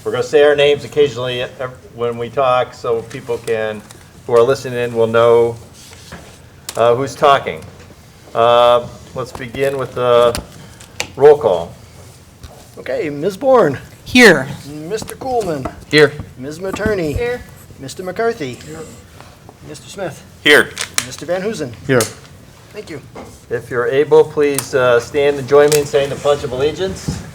We're going to say our names occasionally when we talk so people who are listening in will know who's talking. Let's begin with the roll call. Okay, Ms. Bourne. Here. Mr. Coolman. Here. Ms. Materney. Here. Mr. McCarthy. Here. Mr. Smith. Here. Mr. Van Hoosen. Here. Thank you. If you're able, please stand and join me in saying the Pledge of Allegiance.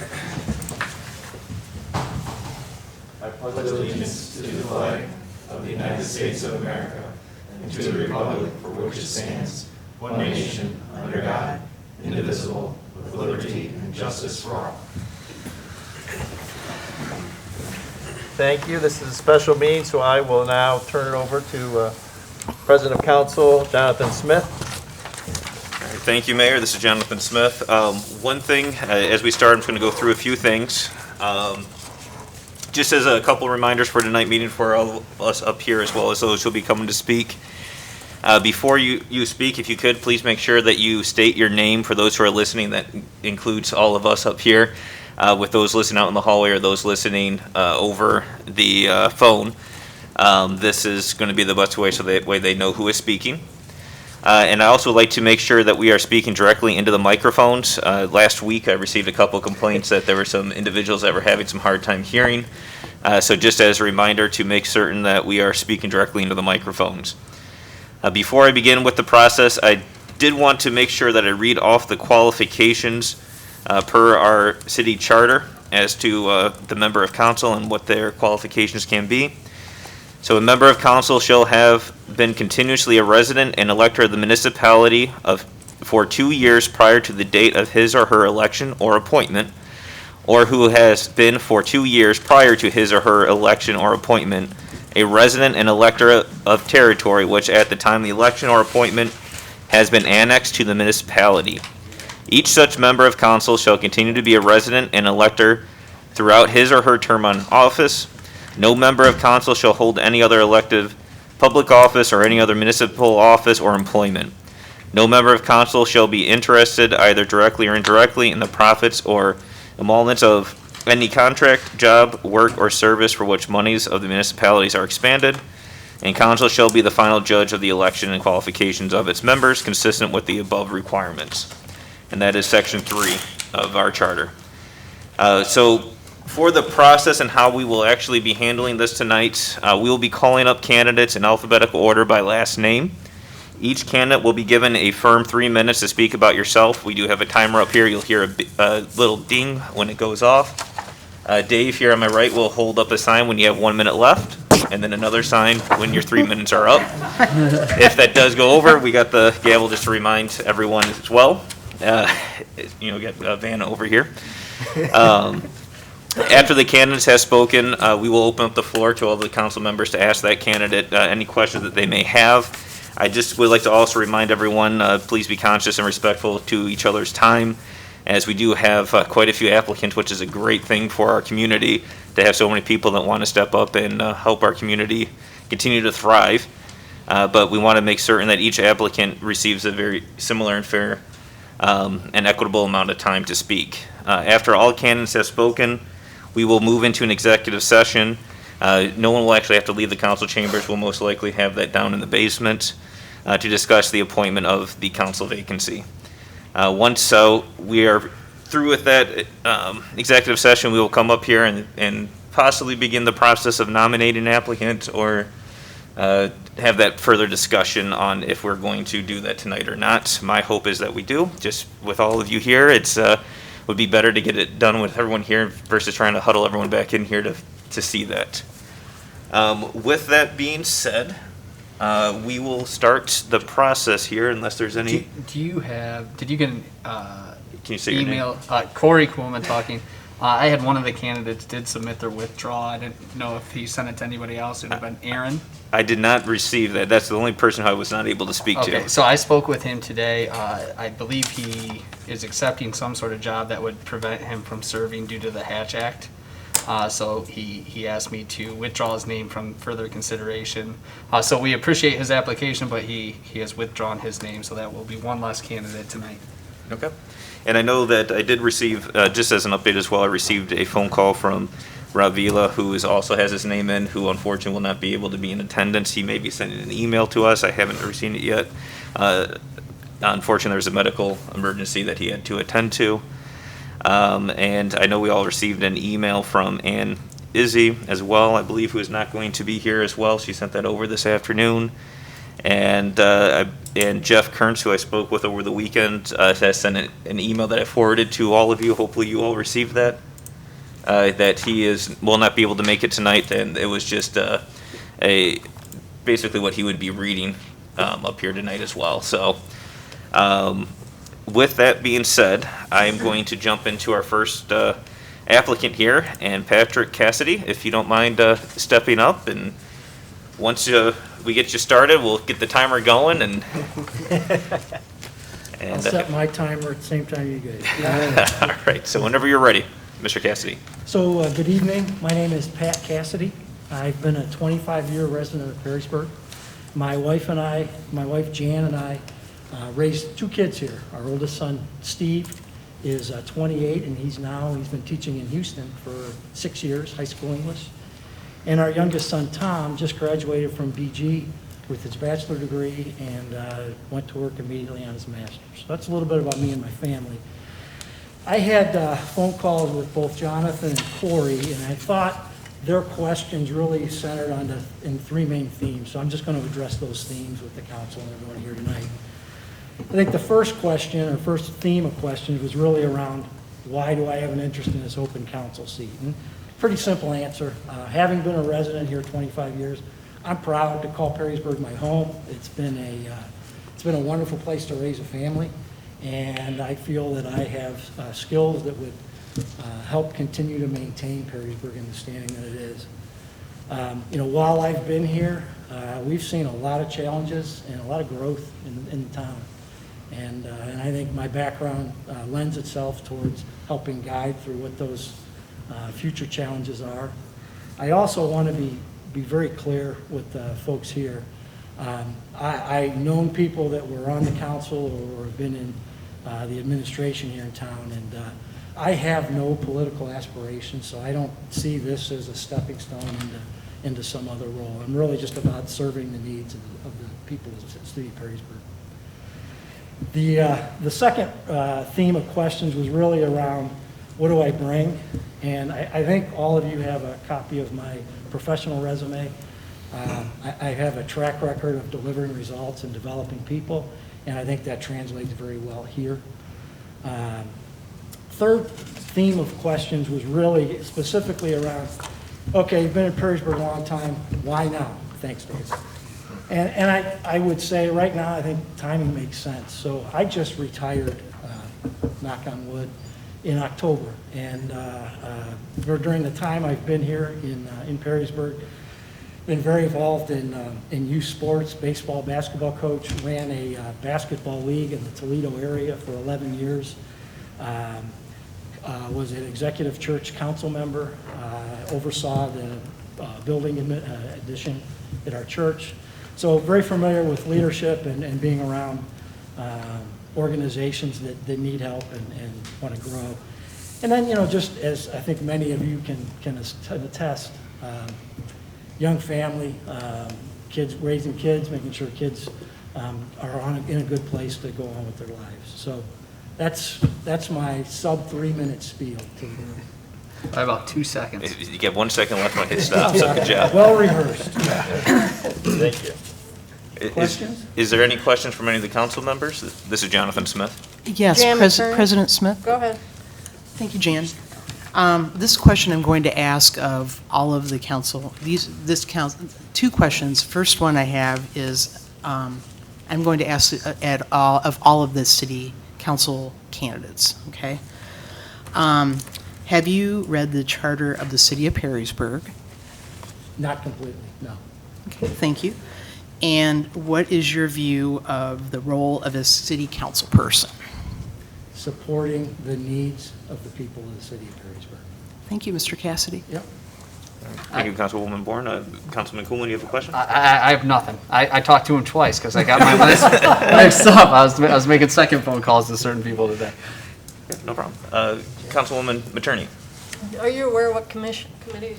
I pledge allegiance to the flag of the United States of America and to the republic for which it stands, one nation, under God, indivisible, with liberty and justice for all. Thank you. This is a special meeting, so I will now turn it over to President of Council, Jonathan Smith. Thank you, Mayor. This is Jonathan Smith. One thing, as we start, I'm just going to go through a few things. Just as a couple reminders for tonight's meeting for all of us up here, as well as those who will be coming to speak. Before you speak, if you could, please make sure that you state your name for those who are listening. That includes all of us up here, with those listening out in the hallway or those listening over the phone. This is going to be the best way, so that way they know who is speaking. And I also like to make sure that we are speaking directly into the microphones. Last week, I received a couple complaints that there were some individuals that were having some hard time hearing. So just as a reminder to make certain that we are speaking directly into the microphones. Before I begin with the process, I did want to make sure that I read off the qualifications per our city charter as to the member of council and what their qualifications can be. So a member of council shall have been continuously a resident and elector of the municipality for 2 years prior to the date of his or her election or appointment, or who has been for 2 years prior to his or her election or appointment a resident and elector of territory which at the time of the election or appointment has been annexed to the municipality. Each such member of council shall continue to be a resident and elector throughout his or her term on office. No member of council shall hold any other elective public office or any other municipal office or employment. No member of council shall be interested either directly or indirectly in the profits or emoluments of any contract, job, work, or service for which monies of the municipalities are expended, and council shall be the final judge of the election and qualifications of its members consistent with the above requirements. And that is section 3 of our charter. So for the process and how we will actually be handling this tonight, we will be calling up candidates in alphabetical order by last name. Each candidate will be given a firm 3 minutes to speak about yourself. We do have a timer up here. You'll hear a little ding when it goes off. Dave here on my right will hold up a sign when you have 1 minute left, and then another sign when your 3 minutes are up. If that does go over, we got the gavel just to remind everyone as well. Get Vanna over here. After the candidates have spoken, we will open up the floor to all the council members to ask that candidate any questions that they may have. I just would like to also remind everyone, please be conscious and respectful to each other's time, as we do have quite a few applicants, which is a great thing for our community to have so many people that want to step up and help our community continue to thrive. But we want to make certain that each applicant receives a very similar and fair and equitable amount of time to speak. After all candidates have spoken, we will move into an executive session. No one will actually have to leave the council chambers. We'll most likely have that down in the basement to discuss the appointment of the council vacancy. Once we are through with that executive session, we will come up here and possibly begin the process of nominating an applicant or have that further discussion on if we're going to do that tonight or not. My hope is that we do. Just with all of you here, it's would be better to get it done with everyone here versus trying to huddle everyone back in here to see that. With that being said, we will start the process here unless there's any. Did you get an Can you say email? Corey Kuhlman talking. I had one of the candidates did submit their withdrawal. I didn't know if he sent it to anybody else. It would have been Aaron. I did not receive that. That's the only person who I was not able to speak Okay, to. so I spoke with him today. I believe he is accepting some sort of job that would prevent him from serving due to the Hatch Act. So he asked me to withdraw his name from further consideration. So we appreciate his application, but he has withdrawn his name, so that will be one less candidate tonight. Okay. And I know that I did receive, just as an update as well, I received a phone call from Ravila, who also has his name in, who unfortunately will not be able to be in attendance. He may be sending an email to us. I haven't received it yet. Unfortunately, there was a medical emergency that he had to attend to. And I know we all received an email from Ann Izzy as well, I believe, who is not going to be here as well. She sent that over this afternoon. And Jeff Kearns, who I spoke with over the weekend, has sent an email that I forwarded to all of you. Hopefully you all received that. That he will not be able to make it tonight, and it was just basically what he would be reading up here tonight as well. So with that being said, I am going to jump into our first applicant here, and Patrick Cassidy, if you don't mind stepping up, and once we get you started, we'll get the timer going, and I'll set my timer at the same time you guys. all right, so whenever you're ready, Mr. Cassidy. So, good evening. My name is Pat Cassidy. I've been a 25-year resident of Perrysburg. My wife Jan and I raised 2 kids here. Our oldest son, Steve, is 28, and he's been teaching in Houston for 6 years, high school English. And our youngest son, Tom, just graduated from BG with his bachelor degree and went to work immediately on his master's. So that's a little bit about me and my family. I had phone calls with both Jonathan and Corey, and I thought their questions really centered in 3 main themes. So I'm just going to address those themes with the council and everyone here tonight. I think the first question, or first theme of questions, was really around why do I have an interest in this open council seat? And pretty simple answer. Having been a resident here 25 years, I'm proud to call Perrysburg my home. It's been a wonderful place to raise a family, and I feel that I have skills that would help continue to maintain Perrysburg in the standing that it is. While I've been here, we've seen a lot of challenges and a lot of growth in the town. And I think my background lends itself towards helping guide through what those future challenges are. I also want to be very clear with the folks here. I've known people that were on the council or have been in the administration here in town, and I have no political aspirations, so I don't see this as a stepping stone into some other role. I'm really just about serving the needs of the people of the city of Perrysburg. The second theme of questions was really around what do I bring, and I think all of you have a copy of my professional resume. I have a track record of delivering results and developing people, and I think that translates very well here. Third theme of questions was really specifically around, okay, you've been in Perrysburg a long time, why now? Thanks, Dave. And I would say right now, I think timing makes sense. So I just retired, knock on wood, in October. And during the time I've been here in Perrysburg, been very involved in youth sports, baseball, basketball coach, ran a basketball league in the Toledo area for 11 years. Was an executive church council member, oversaw the building addition at our church. So very familiar with leadership and being around organizations that need help and want to grow. And then, just as I think many of you can attest, young family, kids, raising kids, making sure kids are in a good place to go on with their lives. So that's my sub 3-minute spiel to the room. By about 2 seconds. You get 1 second left when I hit stop, so good job. Well rehearsed. Thank you. Questions? Is there any questions from any of the council members? This is Jonathan Smith. Yes, Jan McCurry. President Smith. Go ahead. Thank you, Jan. This question I'm going to ask of all of the council. This council, 2 questions. First one I have is I'm going to ask of all of the city council candidates. Okay. Have you read the charter of the city of Perrysburg? Not completely, no. Okay, thank you. And what is your view of the role of a city council person? Supporting the needs of the people of the city of Perrysburg. Thank you, Mr. Cassidy. Yep. Thank you, Councilwoman Bourne. Councilman Coolman, you have a question? I have nothing. I talked to him twice because I got my list mixed up. I was making second phone calls to certain people today. Yeah, no problem. Councilwoman Materney. Are you aware what committees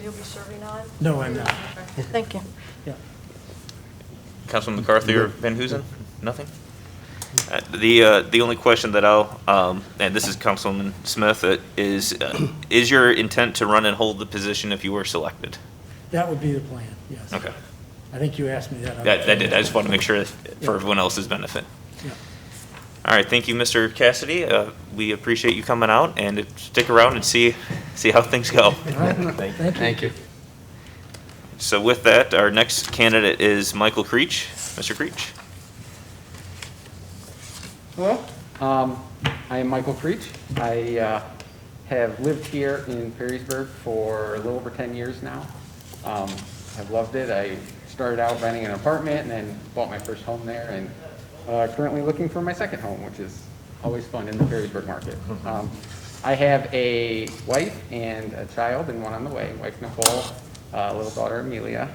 you'll be serving on? No, I'm not. Thank you. Yeah. Councilman McCarthy or Van Huzen? Nothing? The only question that I'll, and this is Councilman Smith, is your intent to run and hold the position if you were selected? That would be the plan, yes. Okay. I think you asked me that. That did. I just want to make sure for everyone else's benefit. Yeah. All right, thank you, Mr. Cassidy. We appreciate you coming out, and stick around and see how things go. All right, thank you. Thank you. So with that, our next candidate is Michael Creech. Mr. Creech. Hello, I am Michael Creech. I have lived here in Perrysburg for a little over 10 years now. I've loved it. I started out renting an apartment and then bought my first home there, and currently looking for my second home, which is always fun in the Perrysburg market. I have a wife and a child and one on the way, wife Nicole, little daughter Amelia.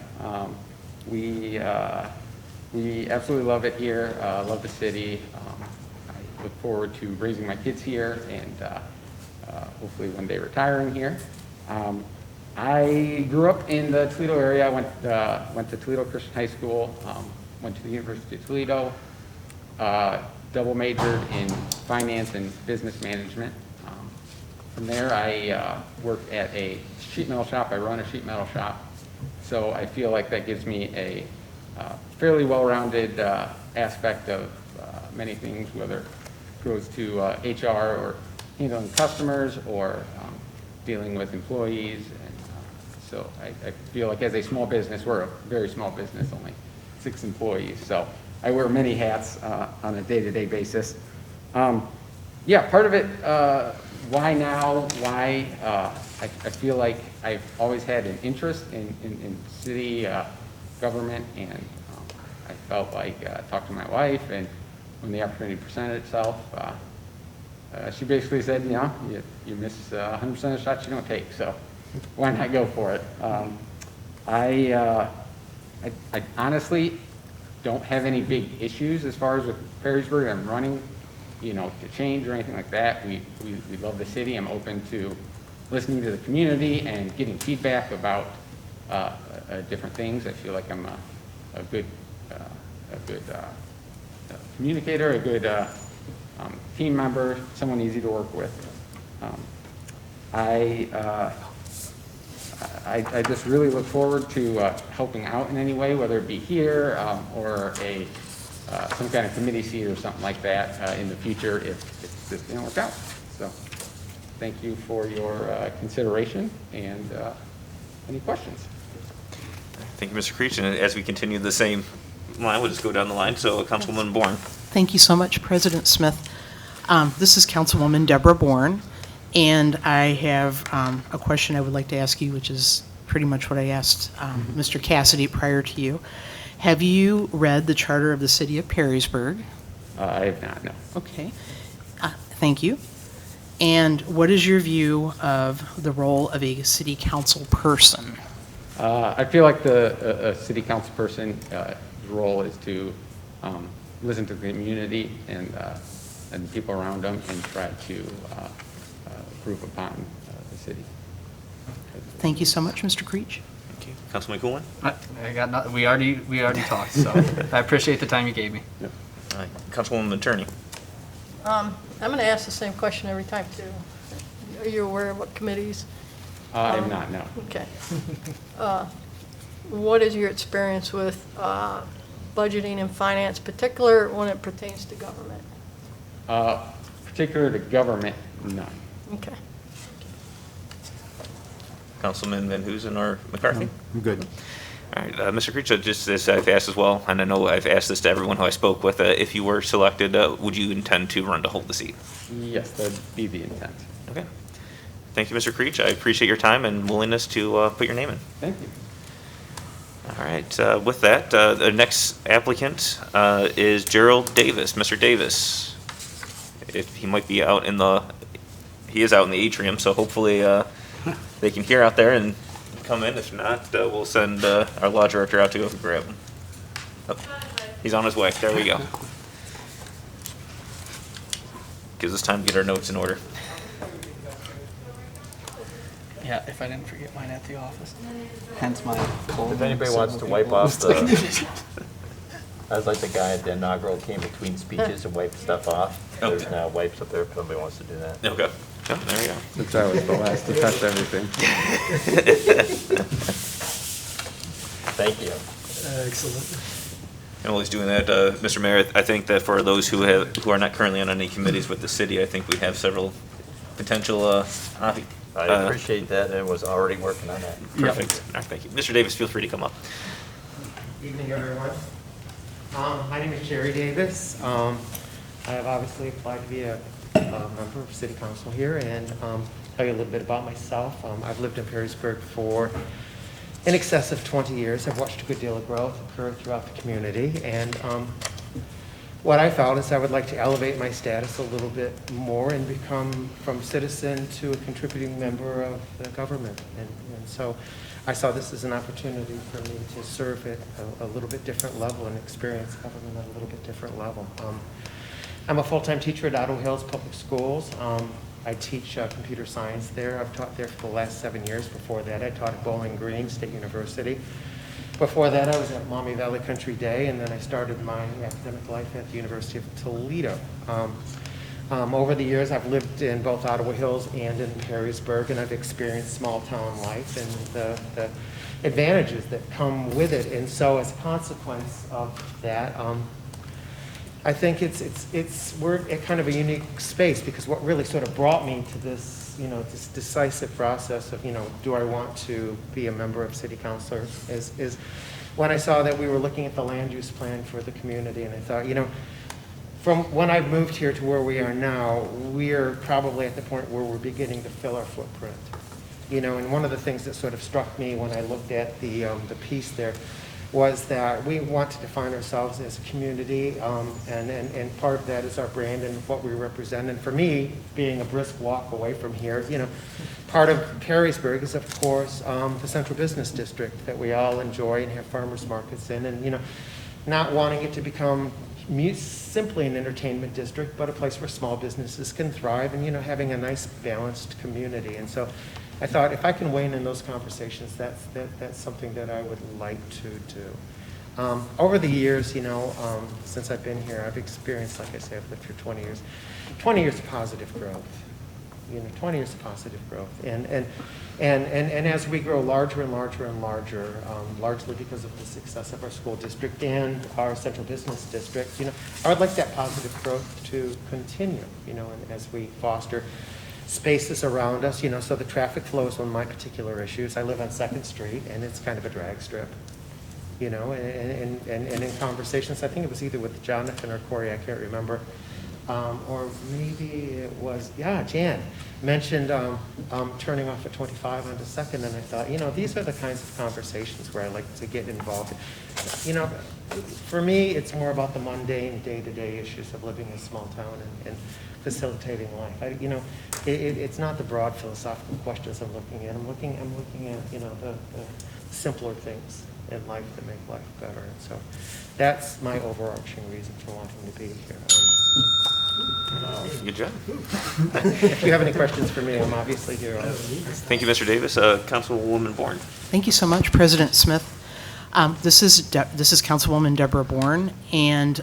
We absolutely love it here, love the city. I look forward to raising my kids here and hopefully one day retiring here. I grew up in the Toledo area. I went to Toledo Christian High School, went to the University of Toledo, double majored in finance and business management. From there, I worked at a sheet metal shop. I run a sheet metal shop. So I feel like that gives me a fairly well-rounded aspect of many things, whether it goes to HR or handling customers or dealing with employees. And so I feel like as a small business, we're a very small business, only 6 employees. So I wear many hats on a day-to-day basis. Yeah, part of it, why now? Why? I feel like I've always had an interest in city government, and I felt like I talked to my wife, and when the opportunity presented itself, she basically said, you know, you miss 100% of the shots you don't take, so why not go for it? I honestly don't have any big issues as far as with Perrysburg. I'm running, you know, to change or anything like that. We love the city. I'm open to listening to the community and getting feedback about different things. I feel like I'm a good communicator, a good team member, someone easy to work with. I just really look forward to helping out in any way, whether it be here or some kind of committee seat or something like that in the future if this didn't work out. So thank you for your consideration, and any questions? Thank you, Mr. Creech. And as we continue the same line, we'll just go down the line. So Councilwoman Bourne. Thank you so much, President Smith. This is Councilwoman Deborah Bourne, and I have a question I would like to ask you, which is pretty much what I asked Mr. Cassidy prior to you. Have you read the Charter of the City of Perrysburg? I have not, no. Okay. Thank you. And what is your view of the role of a city council person? I feel like a city council person, role is to listen to the community and the people around them and try to improve upon the city. Thank you so much, Mr. Creech. Thank you. Councilman Coolman. I got nothing. We already talked, so I appreciate the time you gave me. Yep. Councilwoman Attorney. I'm going to ask the same question every time, too. Are you aware of what committees? I am not, no. Okay. What is your experience with budgeting and finance, particular when it pertains to government? Particular to government, none. Okay. Councilman Van Huzen or McCarthy? I'm good. All right, Mr. Creech, just as I've asked as well, and I know I've asked this to everyone who I spoke with, if you were selected, would you intend to run to hold the seat? Yes, that'd be the intent. Okay. Thank you, Mr. Creech. I appreciate your time and willingness to put your name in. Thank you. All right, with that, the next applicant is Gerald Davis. Mr. Davis, if he might be out in he is out in the atrium, so hopefully they can hear out there and come in. If not, we'll send our law director out to go grab him. Oh, he's on his way. There we go. Gives us time to get our notes in order. Yeah, if I didn't forget mine at the office. Hence my cold. If anybody wants to wipe off the, I was like the guy at the inaugural came between speeches and wiped stuff off. There's Okay. now wipes up there if somebody wants to do that. Okay. Oh, there we go. Since I was the last to touch everything. Thank you. And while he's doing that, Mr. Mayor, I think that for those who are not currently on any committees with the city, I think we have several potential, I appreciate that and was already working on that. perfect. All right, thank you. Mr. Davis, feel free to come up. Evening, everyone. My name is Jerry Davis. I have obviously applied to be a member of City Council here and tell you a little bit about myself. I've lived in Perrysburg for in excess of 20 years. I've watched a good deal of growth occur throughout the community, and what I felt is I would like to elevate my status a little bit more and become from citizen to a contributing member of the government. And so I saw this as an opportunity for me to serve at a little bit different level and experience government at a little bit different level. I'm a full-time teacher at Ottawa Hills Public Schools. I teach computer science there. I've taught there for the last 7 years. Before that, I taught at Bowling Green State University. Before that, I was at Maumee Valley Country Day, and then I started my academic life at the University of Toledo. Over the years, I've lived in both Ottawa Hills and in Perrysburg, and I've experienced small-town life and the advantages that come with it. And so as a consequence of that, I think we're at kind of a unique space, because what really sort of brought me to this, this decisive process of, do I want to be a member of City Council is when I saw that we were looking at the land use plan for the community, and I thought, from when I moved here to where we are now, we're probably at the point where we're beginning to fill our footprint. And one of the things that sort of struck me when I looked at the piece there was that we want to define ourselves as a community, and part of that is our brand and what we represent. And for me, being a brisk walk away from here, part of Perrysburg is, of course, the central business district that we all enjoy and have farmers markets in, and not wanting it to become simply an entertainment district, but a place where small businesses can thrive, and having a nice balanced community. And so I thought, if I can weigh in those conversations, that's something that I would like to do. Over the years, since I've been here, I've experienced, like I say, I've lived here 20 years, 20 years of positive growth. 20 years of positive growth, and as we grow larger and larger and larger, largely because of the success of our school district and our central business district, I would like that positive growth to continue, and as we foster spaces around us, so the traffic flow is one of my particular issues. I live on 2nd Street, and it's kind of a drag strip, and in conversations, I think it was either with Jonathan or Corey, I can't remember, or maybe it was, Jan mentioned turning off at 25 onto 2nd, and I thought, these are the kinds of conversations where I like to get involved. For me, it's more about the mundane day-to-day issues of living in a small town and facilitating life. It's not the broad philosophical questions I'm looking at. I'm looking at the simpler things in life that make life better. And so that's my overarching reason for wanting to be here. Good job. If you have any questions for me, I'm obviously here. Thank you, Mr. Davis. Councilwoman Bourne. Thank you so much, President Smith. This is Councilwoman Deborah Bourne, and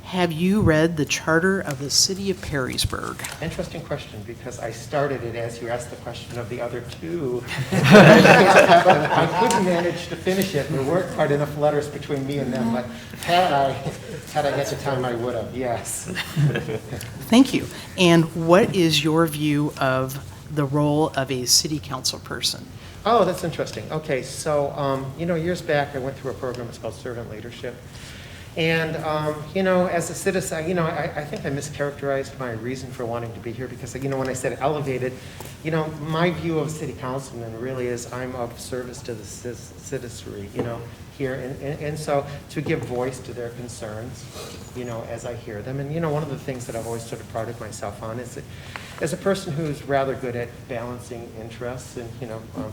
have you read the Charter of the City of Perrysburg? Interesting question, because I started it as you asked the question of the other two. I couldn't manage to finish it. There weren't quite enough letters between me and them, but had I had the time, I would have, yes. Thank you. And what is your view of the role of a city council person? Oh, that's interesting. Okay, so, years back, I went through a program, it's called Servant Leadership. And, as a citizen, I think I mischaracterized my reason for wanting to be here, because, when I said elevated, my view of city councilman really is I'm of service to the citizenry, here. And so to give voice to their concerns, as I hear them. And, one of the things that I've always sort of prided myself on is that as a person who's rather good at balancing interests, and,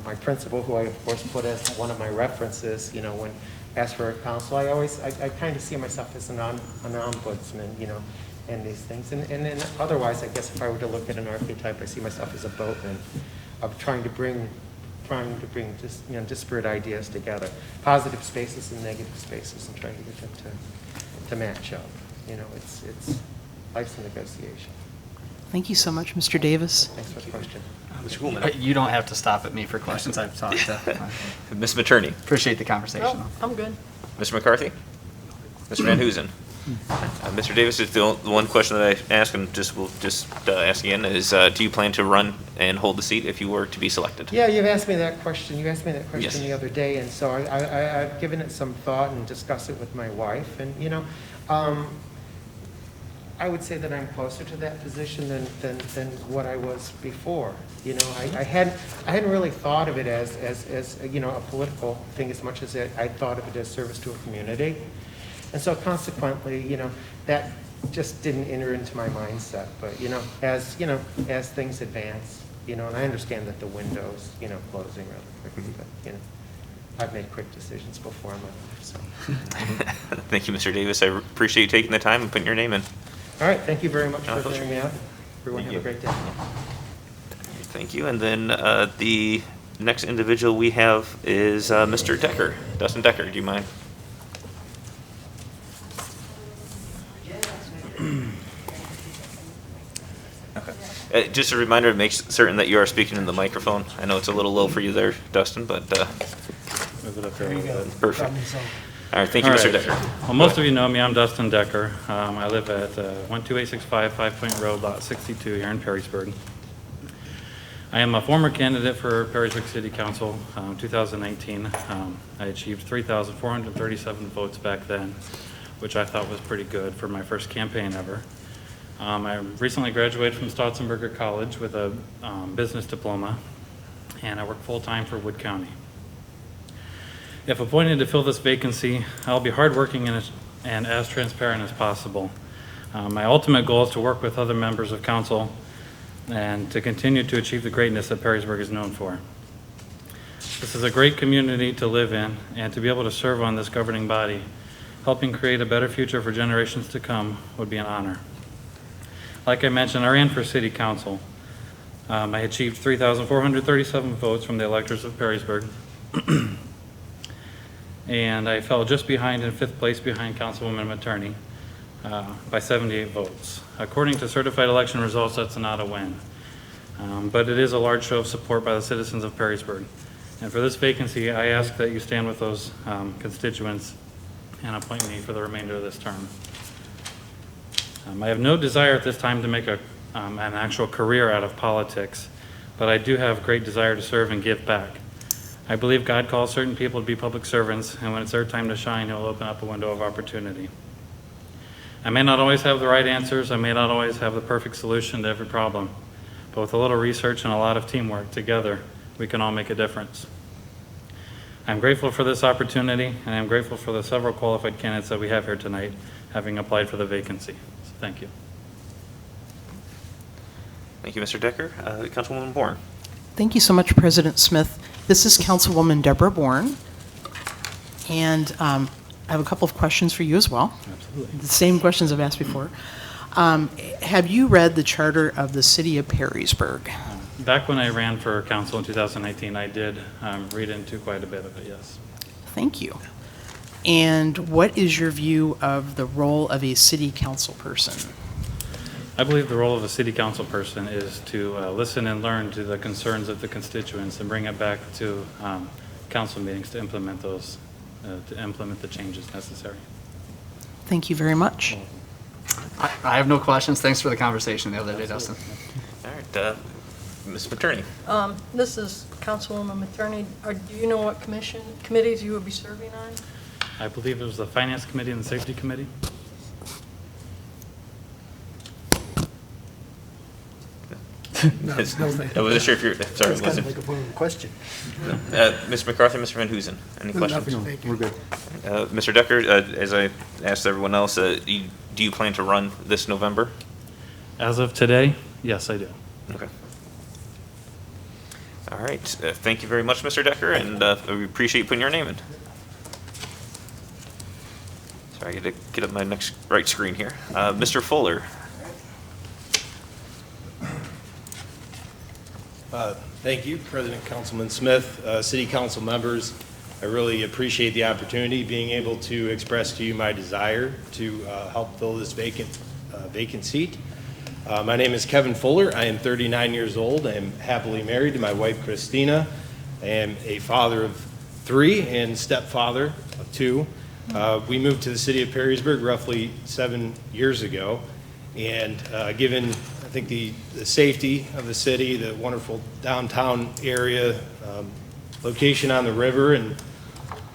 my principal, who I, of course, put as one of my references, when asked for a council, I kind of see myself as an ombudsman, and these things. And then otherwise, I guess if I were to look at an archetype, I see myself as a boatman. trying to bring just, disparate ideas together, positive spaces and negative spaces, and trying to get them to match up. It's life's a negotiation. Thank you so much, Mr. Davis. Thanks for the question. Mr. Coolman. You don't have to stop at me for questions. I've talked to. Ms. Materney. Appreciate the conversation. No, I'm good. Mr. McCarthy? Mr. Van Huzen? Mr. Davis, is the one question that I ask, and we'll ask again, is do you plan to run and hold the seat if you were to be selected? Yeah, you've asked me that question. You asked me that question Yes. the other day, and so I've given it some thought and discussed it with my wife. And I would say that I'm closer to that position than what I was before. I hadn't really thought of it as a political thing as much as I thought of it as service to a community. And so consequently, that just didn't enter into my mindset. But, as things advance, and I understand that the window's, closing rather quickly, but, I've made quick decisions before in my life, so. Thank you, Mr. Davis. I appreciate you taking the time and putting your name in. All right, thank you very much for pleasure. hearing me out. Everyone Thank have a you. great day. Thank you. And then the next individual we have is Mr. Decker. Dustin Decker, do you mind? Okay. Just a reminder to make certain that you are speaking in the microphone. I know it's a little low for you there, Dustin, but Move it up there a little bit. perfect. All right, thank you, All Mr. right. Decker. Well, most of you know me. I'm Dustin Decker. I live at 12865 Five Point Road, Lot 62 here in Perrysburg. I am a former candidate for Perrysburg City Council, 2019. I achieved 3,437 votes back then, which I thought was pretty good for my first campaign ever. I recently graduated from Stotzenberger College with a business diploma, and I work full-time for Wood County. If appointed to fill this vacancy, I'll be hardworking and as transparent as possible. My ultimate goal is to work with other members of council and to continue to achieve the greatness that Perrysburg is known for. This is a great community to live in, and to be able to serve on this governing body, helping create a better future for generations to come, would be an honor. Like I mentioned, I ran for city council. I achieved 3,437 votes from the electors of Perrysburg. And I fell just behind in 5th place behind Councilwoman Materney by 78 votes. According to certified election results, that's not a win. But it is a large show of support by the citizens of Perrysburg. And for this vacancy, I ask that you stand with those constituents and appoint me for the remainder of this term. I have no desire at this time to make an actual career out of politics, but I do have great desire to serve and give back. I believe God calls certain people to be public servants, and when it's their time to shine, He'll open up a window of opportunity. I may not always have the right answers, I may not always have the perfect solution to every problem, but with a little research and a lot of teamwork together, we can all make a difference. I'm grateful for this opportunity, and I'm grateful for the several qualified candidates that we have here tonight, having applied for the vacancy. So thank you. Thank you, Mr. Decker. Councilwoman Bourne. Thank you so much, President Smith. This is Councilwoman Deborah Bourne, and I have a couple of questions for you as well. Absolutely. The same questions I've asked before. Have you read the charter of the city of Perrysburg? Back when I ran for council in 2019, I did read into quite a bit of it, yes. Thank you. And what is your view of the role of a city council person? I believe the role of a city council person is to listen and learn to the concerns of the constituents and bring it back to council meetings to implement those, to implement the changes necessary. Thank you very much. I have no questions. Thanks for the conversation the other day, Dustin. All right, Ms. Materney. This is Councilwoman Materney. Do you know what committees you will be serving on? I believe it was the Finance Committee and the Safety Committee. I wasn't sure if you're, sorry, That's kind wasn't. of like a form of question. Ms. McCarthy, Mr. Van Huzen, any questions? We're good. Mr. Decker, as I asked everyone else, do you plan to run this November? As of today, yes, I do. Okay. All right, thank you very much, Mr. Decker, and we appreciate you putting your name in. Sorry, I got to get up my next right screen here. Mr. Fuller. Thank you, President Councilman Smith, City Council members. I really appreciate the opportunity, being able to express to you my desire to help fill this vacant seat. My name is Kevin Fuller. I am 39 years old. I am happily married to my wife, Christina. I am a father of 3 and stepfather of 2. We moved to the city of Perrysburg roughly 7 years ago. And given, I think, the safety of the city, the wonderful downtown area, location on the river, and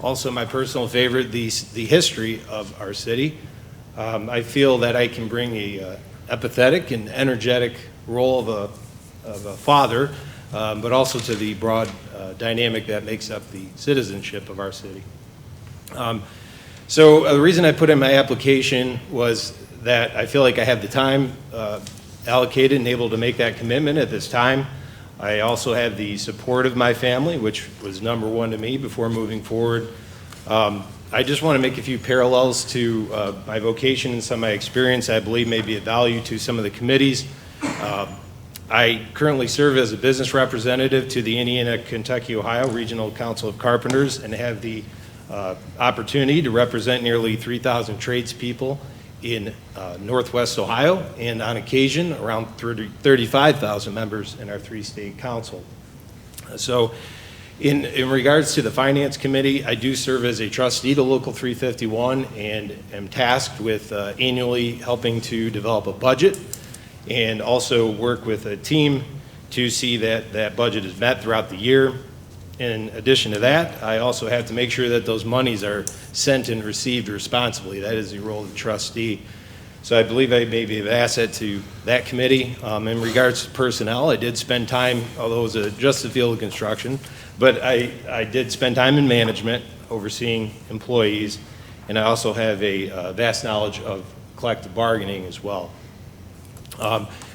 also my personal favorite, the history of our city, I feel that I can bring a empathetic and energetic role of a father, but also to the broad dynamic that makes up the citizenship of our city. So the reason I put in my application was that I feel like I have the time allocated and able to make that commitment at this time. I also have the support of my family, which was number one to me before moving forward. I just want to make a few parallels to my vocation and some of my experience I believe may be of value to some of the committees. I currently serve as a business representative to the Indiana, Kentucky, Ohio Regional Council of Carpenters and have the opportunity to represent nearly 3,000 tradespeople in Northwest Ohio, and on occasion around 35,000 members in our 3-state council. So in regards to the Finance Committee, I do serve as a trustee to Local 351 and am tasked with annually helping to develop a budget and also work with a team to see that that budget is met throughout the year. In addition to that, I also have to make sure that those monies are sent and received responsibly. That is the role of the trustee. So I believe I may be an asset to that committee. In regards to personnel, I did spend time, although it was just the field of construction, but I did spend time in management, overseeing employees, and I also have a vast knowledge of collective bargaining as well.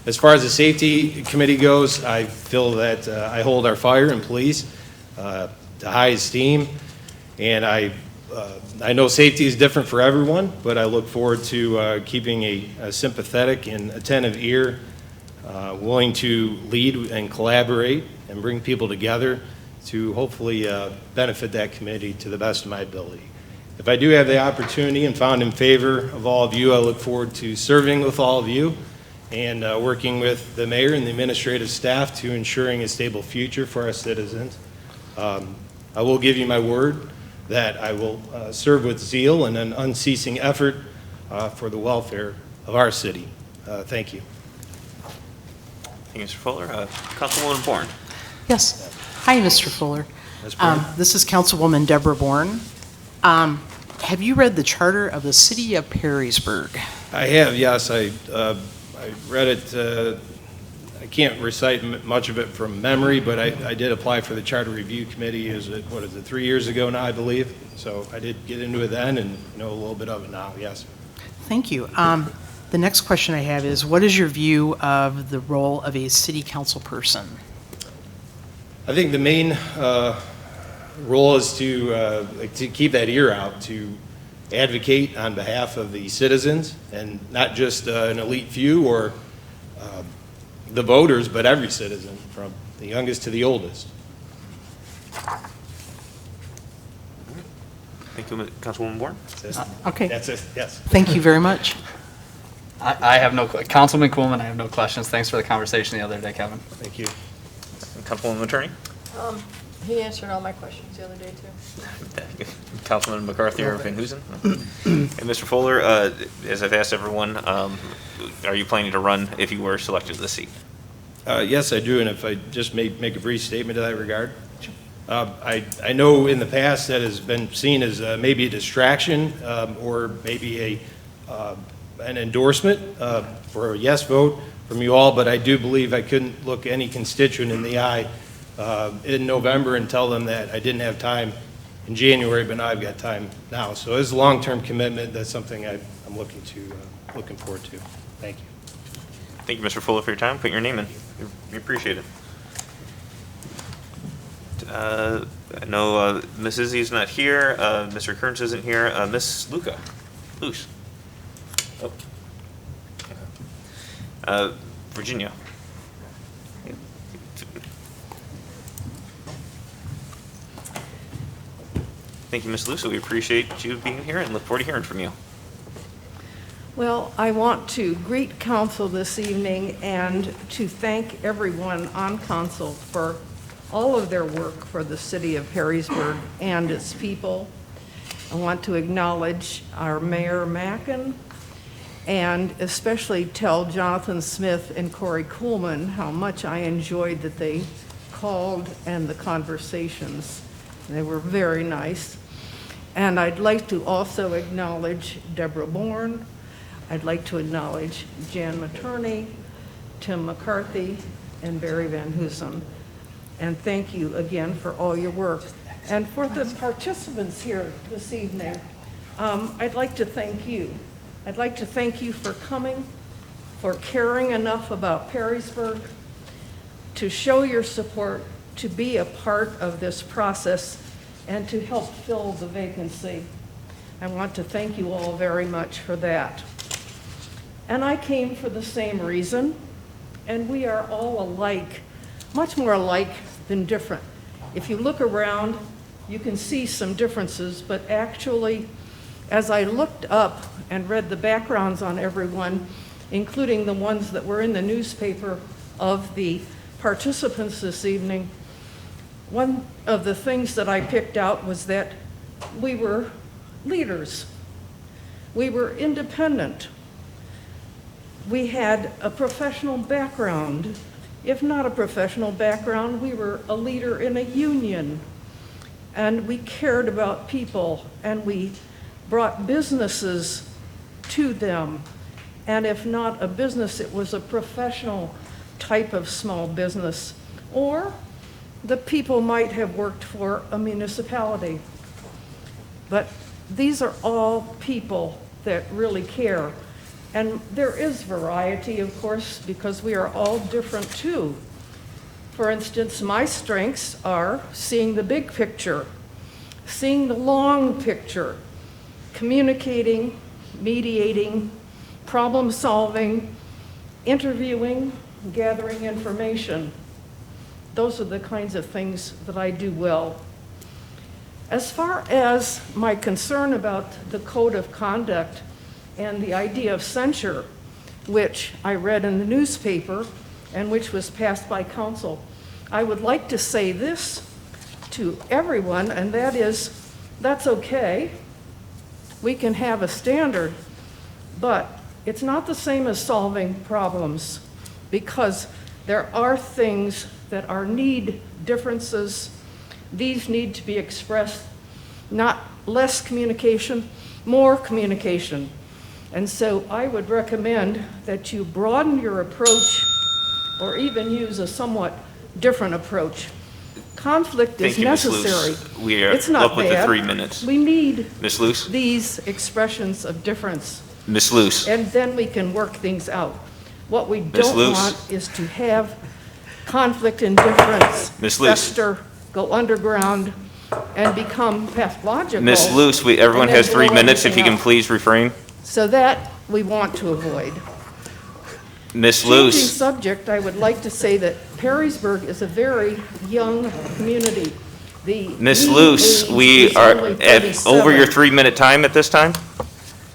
As far as the safety committee goes, I feel that I hold our fire and police to high esteem, and I know safety is different for everyone, but I look forward to keeping a sympathetic and attentive ear, willing to lead and collaborate and bring people together to hopefully benefit that committee to the best of my ability. If I do have the opportunity and found in favor of all of you, I look forward to serving with all of you and working with the mayor and the administrative staff to ensuring a stable future for our citizens. I will give you my word that I will serve with zeal and an unceasing effort for the welfare of our city. Thank you. Thank you, Mr. Fuller. Councilwoman Bourne. Yes. Hi, Mr. Fuller. Ms. Bourne? This is Councilwoman Deborah Bourne. Have you read the charter of the city of Perrysburg? I have, yes. I read it. I can't recite much of it from memory, but I did apply for the Charter Review Committee, 3 years ago now, I believe. So I did get into it then and know a little bit of it now, yes. Thank you. The next question I have is, what is your view of the role of a city council person? I think the main role is to keep that ear out, to advocate on behalf of the citizens, and not just an elite few or the voters, but every citizen, from the youngest to the oldest. Thank you, Councilwoman Bourne. Okay. That's it, yes. Thank you very much. I have no, Councilman Coolman, I have no questions. Thanks for the conversation the other day, Kevin. Thank you. Councilwoman Attorney. He answered all my questions the other day, too. Councilman McCarthy or Van Hoosen. And Mr. Fuller, as I've asked everyone, are you planning to run if you were selected to the seat? Yes, I do, and if I just may make a brief statement to that regard. I know in the past that has been seen as maybe a distraction or maybe an endorsement for a yes vote from you all, but I do believe I couldn't look any constituent in the eye in November and tell them that I didn't have time in January, but now I've got time now. So as a long-term commitment, that's something I'm looking forward to. Thank you. Thank you, Mr. Fuller, for your time. Put your name in. We appreciate it. I know Ms. Izzy's not here. Mr. Kearns isn't here. Ms. Luce. Oh. Virginia. Thank you, Ms. Luce. We appreciate you being here and look forward to hearing from you. Well, I want to greet council this evening and to thank everyone on council for all of their work for the city of Perrysburg and its people. I want to acknowledge our Mayor Mackin and especially tell Jonathan Smith and Corey Kuhlman how much I enjoyed that they called and the conversations. They were very nice. And I'd like to also acknowledge Deborah Bourne. I'd like to acknowledge Jan Materney, Tim McCarthy, and Barry Van Hoosen. And thank you again for all your work. And for the participants here this evening, I'd like to thank you. I'd like to thank you for coming, for caring enough about Perrysburg, to show your support, to be a part of this process, and to help fill the vacancy. I want to thank you all very much for that. And I came for the same reason, and we are all alike, much more alike than different. If you look around, you can see some differences, but actually, as I looked up and read the backgrounds on everyone, including the ones that were in the newspaper of the participants this evening, one of the things that I picked out was that we were leaders. We were independent. We had a professional background. If not a professional background, we were a leader in a union. And we cared about people, and we brought businesses to them. And if not a business, it was a professional type of small business. Or the people might have worked for a municipality. But these are all people that really care. And there is variety, of course, because we are all different too. For instance, my strengths are seeing the big picture, seeing the long picture, communicating, mediating, problem solving, interviewing, gathering information. Those are the kinds of things that I do well. As far as my concern about the code of conduct and the idea of censure, which I read in the newspaper and which was passed by council, I would like to say this to everyone, and that is, that's okay. We can have a standard, but it's not the same as solving problems, because there are things that are need differences. These need to be expressed, not less communication, more communication. And so I would recommend that you broaden your approach or even use a somewhat different approach. Conflict is Thank you, Ms. necessary. Luce. We are It's not up with the bad. 3 minutes. We need Ms. Luce? these expressions of difference, Ms. Luce? and then we can work things out. What we Ms. don't Luce? want is to have conflict and difference Ms. Luce? fester, go underground, and become pathological. Ms. Luce, everyone and then has 3 blow minutes, if you everything can up. please refrain. So that we want to avoid. Ms. Changing Luce? subject, I would like to say that Perrysburg is a very young community. The Ms. mean Luce, age we is are only at over your 37. 3-minute time at this time?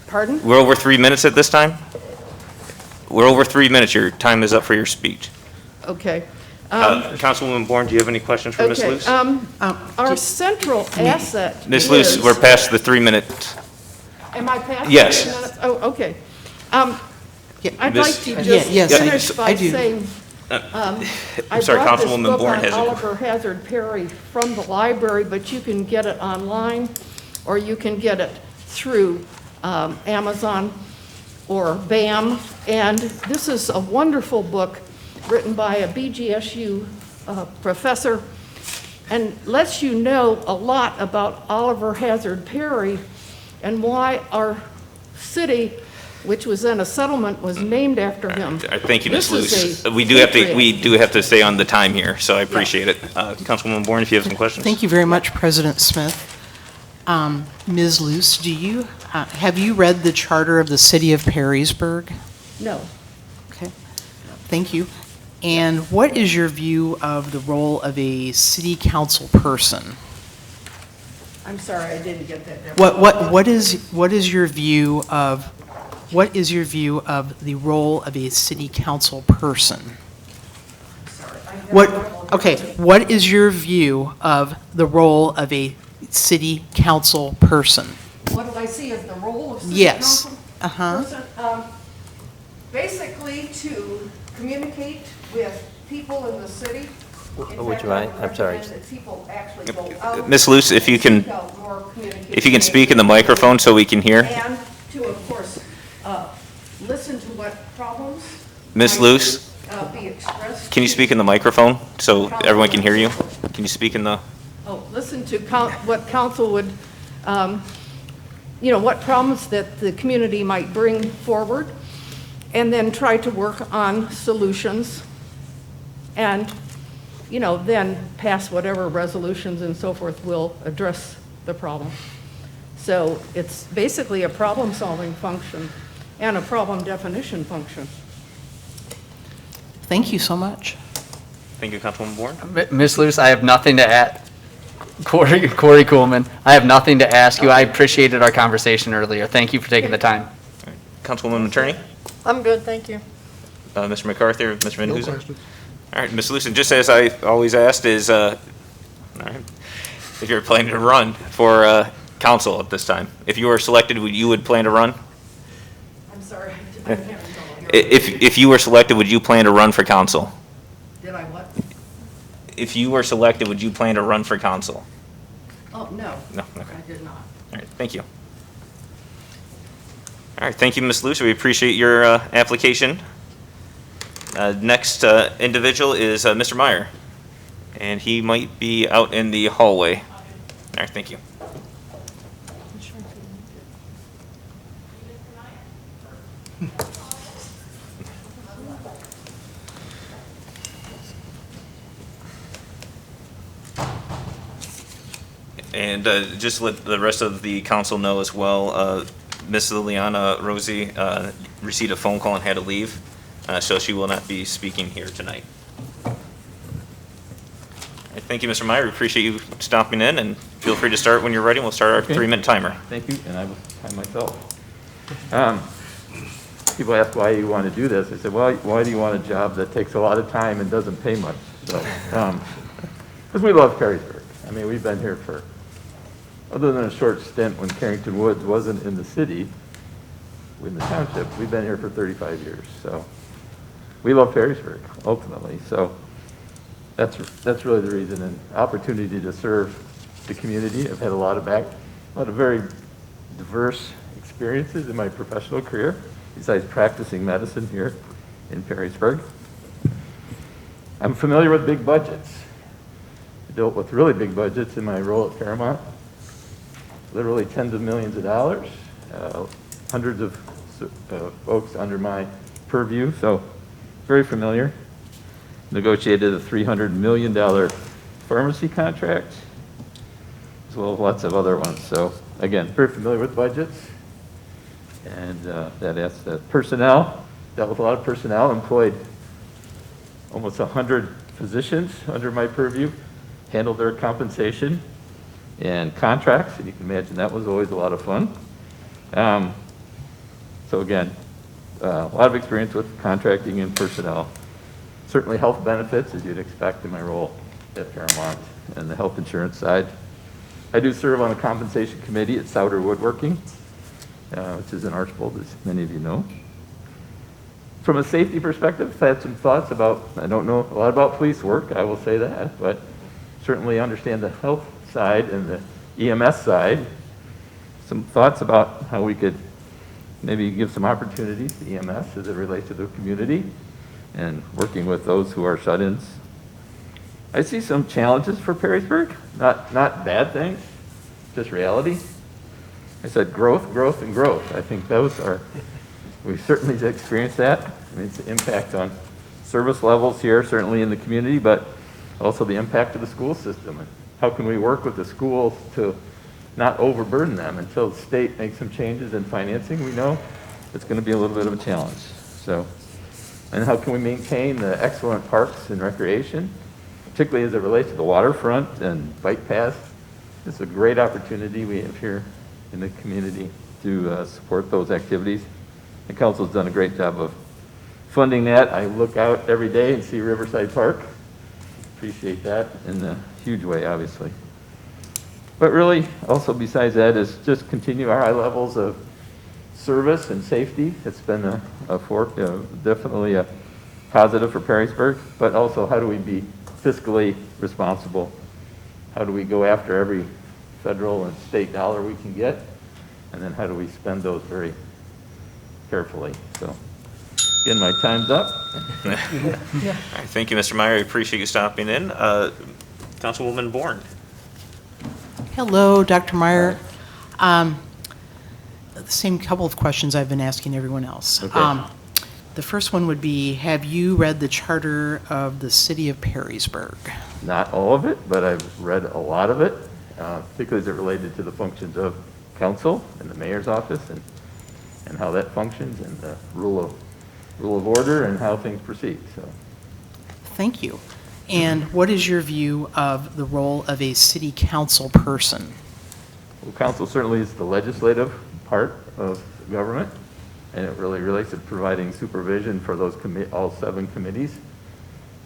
Pardon? We're over 3 minutes at this time? We're over 3 minutes. Your time is up for your speech. Okay. Councilwoman Bourne, do you have any questions for Ms. Okay, Luce? our central asset Ms. Luce, is- we're past the 3 minutes. Am I past? Yes. 3 minutes? Oh, okay. I'd Miss- like to Yeah, just yes, I- finish by I do. saying, I sorry, brought this Councilwoman book Bourne on has a- Oliver Hazard Perry from the library, but you can get it online, or you can get it through Amazon or BAM. And this is a wonderful book written by a BGSU professor, and lets you know a lot about Oliver Hazard Perry and why our city, which was then a settlement, was named after him. Thank you, Ms. This is Luce. a We patriot. do have to stay on the time here, so I appreciate it. Councilwoman Bourne, if you have some questions? Thank you very much, President Smith. Ms. Luce, have you read the charter of the city of Perrysburg? No. Okay, thank you. And what is your view of the role of a city council person? I'm sorry, I didn't get that. What is your view of the role of a city council person? What is your view of the role of a city council person? What do I see as the role of city Yes. council Uh-huh. person? Basically to communicate with people in the city. In Would fact, you I mind? would I'm sorry. recommend that people actually go out Ms. Luce, if you and can, seek out more communication. if you can speak in the microphone so we can hear. And to, of course, listen to what problems. Ms. might, Luce, be expressed. can you speak in the microphone so everyone can hear you? Can you speak in the? Listen to what council would, what problems that the community might bring forward, and then try to work on solutions, and, then pass whatever resolutions and so forth will address the problem. So it's basically a problem-solving function and a problem definition function. Thank you so much. Thank you, Councilwoman Bourne. Ms. Luce, I have nothing to add. Corey Coolman, I have nothing to ask you. I appreciated our conversation earlier. Thank you for taking the time. Councilwoman Attorney, I'm good, thank you. Mr. McCarthy, or Mr. Van Huzen? All right, Ms. Lucen, just as I always asked is, all right, if you're planning to run for council at this time. If you were selected, you would plan to run? I'm sorry, I can't recall. If you were selected, would you plan to run for council? Did I what? If you were selected, would you plan to run for council? Oh, no. No, okay. I did not. All right, thank you. All right, thank you, Ms. Luce. We appreciate your application. Next individual is Mr. Meyer, and he might be out in the hallway. All right, thank you. And just let the rest of the council know as well, Ms. Liliana Rosie received a phone call and had to leave, so she will not be speaking here tonight. All right, thank you, Mr. Meyer. We appreciate you stopping in, and feel free to start when you're ready. We'll start our 3-minute timer. Thank you, and I will time myself. People ask why you want to do this. I said, well, why do you want a job that takes a lot of time and doesn't pay much? So, because we love Perrysburg. I mean, we've been here for, other than a short stint when Carrington Woods wasn't in the city, in the township, we've been here for 35 years. So we love Perrysburg, ultimately. So that's really the reason, and opportunity to serve the community. I've had a lot of very diverse experiences in my professional career, besides practicing medicine here in Perrysburg. I'm familiar with big budgets. I dealt with really big budgets in my role at Paramount, literally tens of millions of dollars, hundreds of folks under my purview, so very familiar. Negotiated a $300 million pharmacy contract, as well as lots of other ones. So again, very familiar with budgets. And that personnel, dealt with a lot of personnel, employed almost 100 physicians under my purview, handled their compensation and contracts, and you can imagine that was always a lot of fun. So again, a lot of experience with contracting and personnel. Certainly health benefits, as you'd expect in my role at Paramount, and the health insurance side. I do serve on the compensation committee at Souder Woodworking, which is in Archbold, as many of you know. From a safety perspective, I've had some thoughts about, I don't know a lot about police work, I will say that, but certainly understand the health side and the EMS side. Some thoughts about how we could maybe give some opportunities to EMS as it relates to the community and working with those who are shut-ins. I see some challenges for Perrysburg, not bad things, just reality. I said growth, growth, and growth. I think those are, we've certainly experienced that. I mean, it's the impact on service levels here, certainly in the community, but also the impact of the school system. And how can we work with the schools to not overburden them until the state makes some changes in financing? We know it's going to be a little bit of a challenge. So, and how can we maintain the excellent parks and recreation, particularly as it relates to the waterfront and bike paths It's a great opportunity we have here in the community to support those activities. The council's done a great job of funding that. I look out every day and see Riverside Park. Appreciate that in a huge way, obviously. But really, also besides that, is just continue our high levels of service and safety. It's been definitely a positive for Perrysburg, but also how do we be fiscally responsible? How do we go after every federal and state dollar we can get? And then how do we spend those very carefully? So, again, my time's up. All right, thank you, Mr. Meyer. I appreciate you stopping in. Councilwoman Bourne. Hello, Dr. Meyer. The same couple of questions I've been asking everyone else. Okay. The first one would be, have you read the charter of the city of Perrysburg? Not all of it, but I've read a lot of it, particularly as it related to the functions of council and the mayor's office and how that functions and the rule of order and how things proceed. So, Thank you. And what is your view of the role of a city council person? well, council certainly is the legislative part of government, and it really relates to providing supervision for those all 7 committees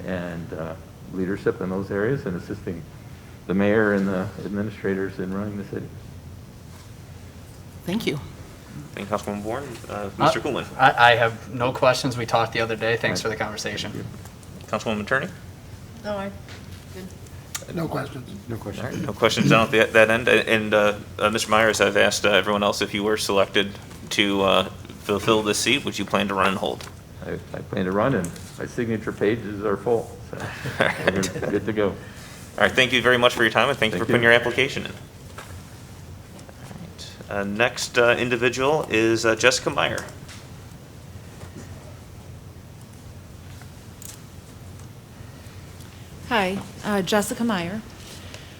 and leadership in those areas and assisting the mayor and the administrators in running the city. Thank you. Thank you, Councilwoman Bourne. Mr. Kuhlman. I have no questions. We talked the other day. Thanks for the conversation. Councilwoman Attorney. No, No questions. No All questions. right, no questions down at that end. And Mr. Myers, I've asked everyone else if you were selected to fulfill this seat, would you plan to run and hold? I plan to run, and my signature pages are full, so we're good to go. All right, thank you very much for your time, and thank you for putting your application in. All right, next individual is Jessica Meyer. Hi, Jessica Meyer.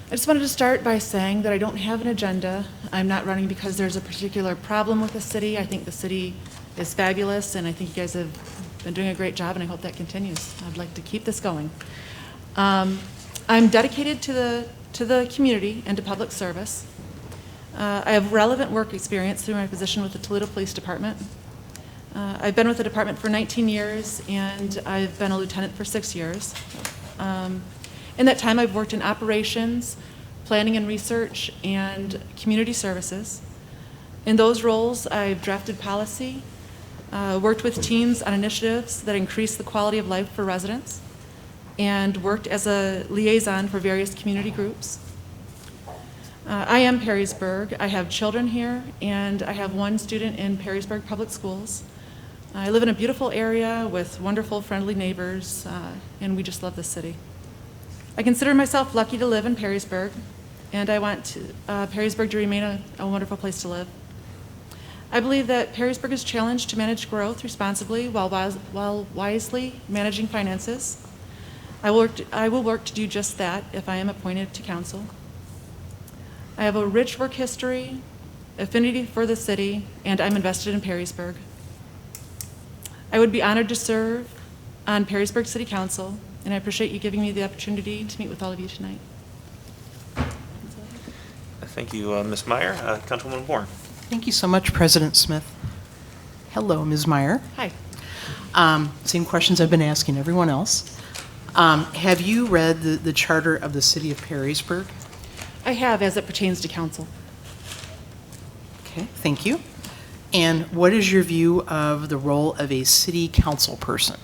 I just wanted to start by saying that I don't have an agenda. I'm not running because there's a particular problem with the city. I think the city is fabulous, and I think you guys have been doing a great job, and I hope that continues. I'd like to keep this going. I'm dedicated to the community and to public service. I have relevant work experience through my position with the Toledo Police Department. I've been with the department for 19 years, and I've been a lieutenant for 6 years. In that time, I've worked in operations, planning and research, and community services. In those roles, I've drafted policy, worked with teams on initiatives that increase the quality of life for residents, and worked as a liaison for various community groups. I am Perrysburg. I have children here, and I have 1 student in Perrysburg Public Schools. I live in a beautiful area with wonderful, friendly neighbors, and we just love the city. I consider myself lucky to live in Perrysburg, and I want Perrysburg to remain a wonderful place to live. I believe that Perrysburg is challenged to manage growth responsibly while wisely managing finances. I will work to do just that if I am appointed to council. I have a rich work history, affinity for the city, and I'm invested in Perrysburg. I would be honored to serve on Perrysburg City Council, and I appreciate you giving me the opportunity to meet with all of you tonight. Thank you, Ms. Meyer. Councilwoman Bourne. Thank you so much, President Smith. Hello, Ms. Meyer. Hi. Same questions I've been asking everyone else. Have you read the charter of the city of Perrysburg? I have, as it pertains to council. Okay, thank you. And what is your view of the role of a city council person?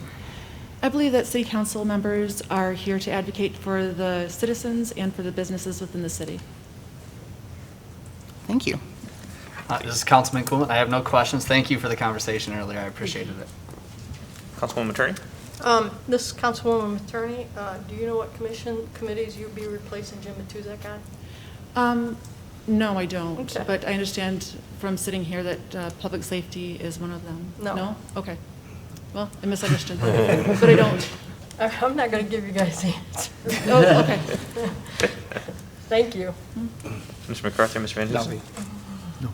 I believe that city council members are here to advocate for the citizens and for the businesses within the city. Thank you. This is Councilman Kuhlman. I have no questions. Thank you for the conversation earlier. I appreciated it. Councilwoman Attorney. This is Councilwoman Attorney. Do you know what committees you'll be replacing Jim Matuzak on? No, I don't. Okay. But I understand from sitting here that public safety is one of them. No. No? Okay. Well, I misunderstood. But I don't. I'm not going to give you guys the answer. Oh, okay. Thank you. Mr. McCarthy, Mr. Van Dusen? No.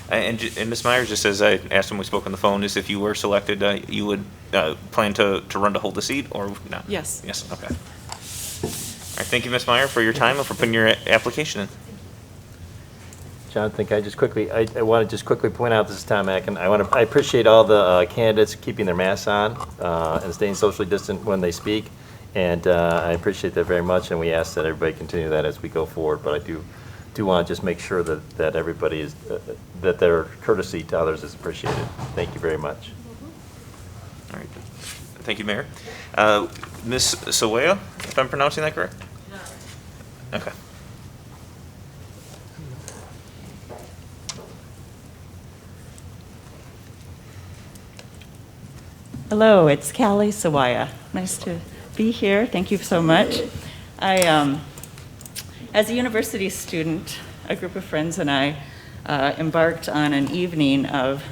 And Ms. Myers, just as I asked when we spoke on the phone, is if you were selected, you would plan to run to hold the seat or not? Yes. Yes, okay. All right, thank you, Ms. Meyer, for your time and for putting your application in. Jonathan, can I just quickly, I want to just quickly point out, this is Tom Akin, I appreciate all the candidates keeping their masks on and staying socially distant when they speak, and I appreciate that very much, and we ask that everybody continue that as we go forward, but I do want to just make sure that everybody is, that their courtesy to others is appreciated. Thank you very much. All right. Thank you, Mayor. Ms. Sawaya, if I'm pronouncing that correct? Okay. Hello, it's Callie Sawaya. Nice to be here. Thank you so much. As a university student, a group of friends and I embarked on an evening of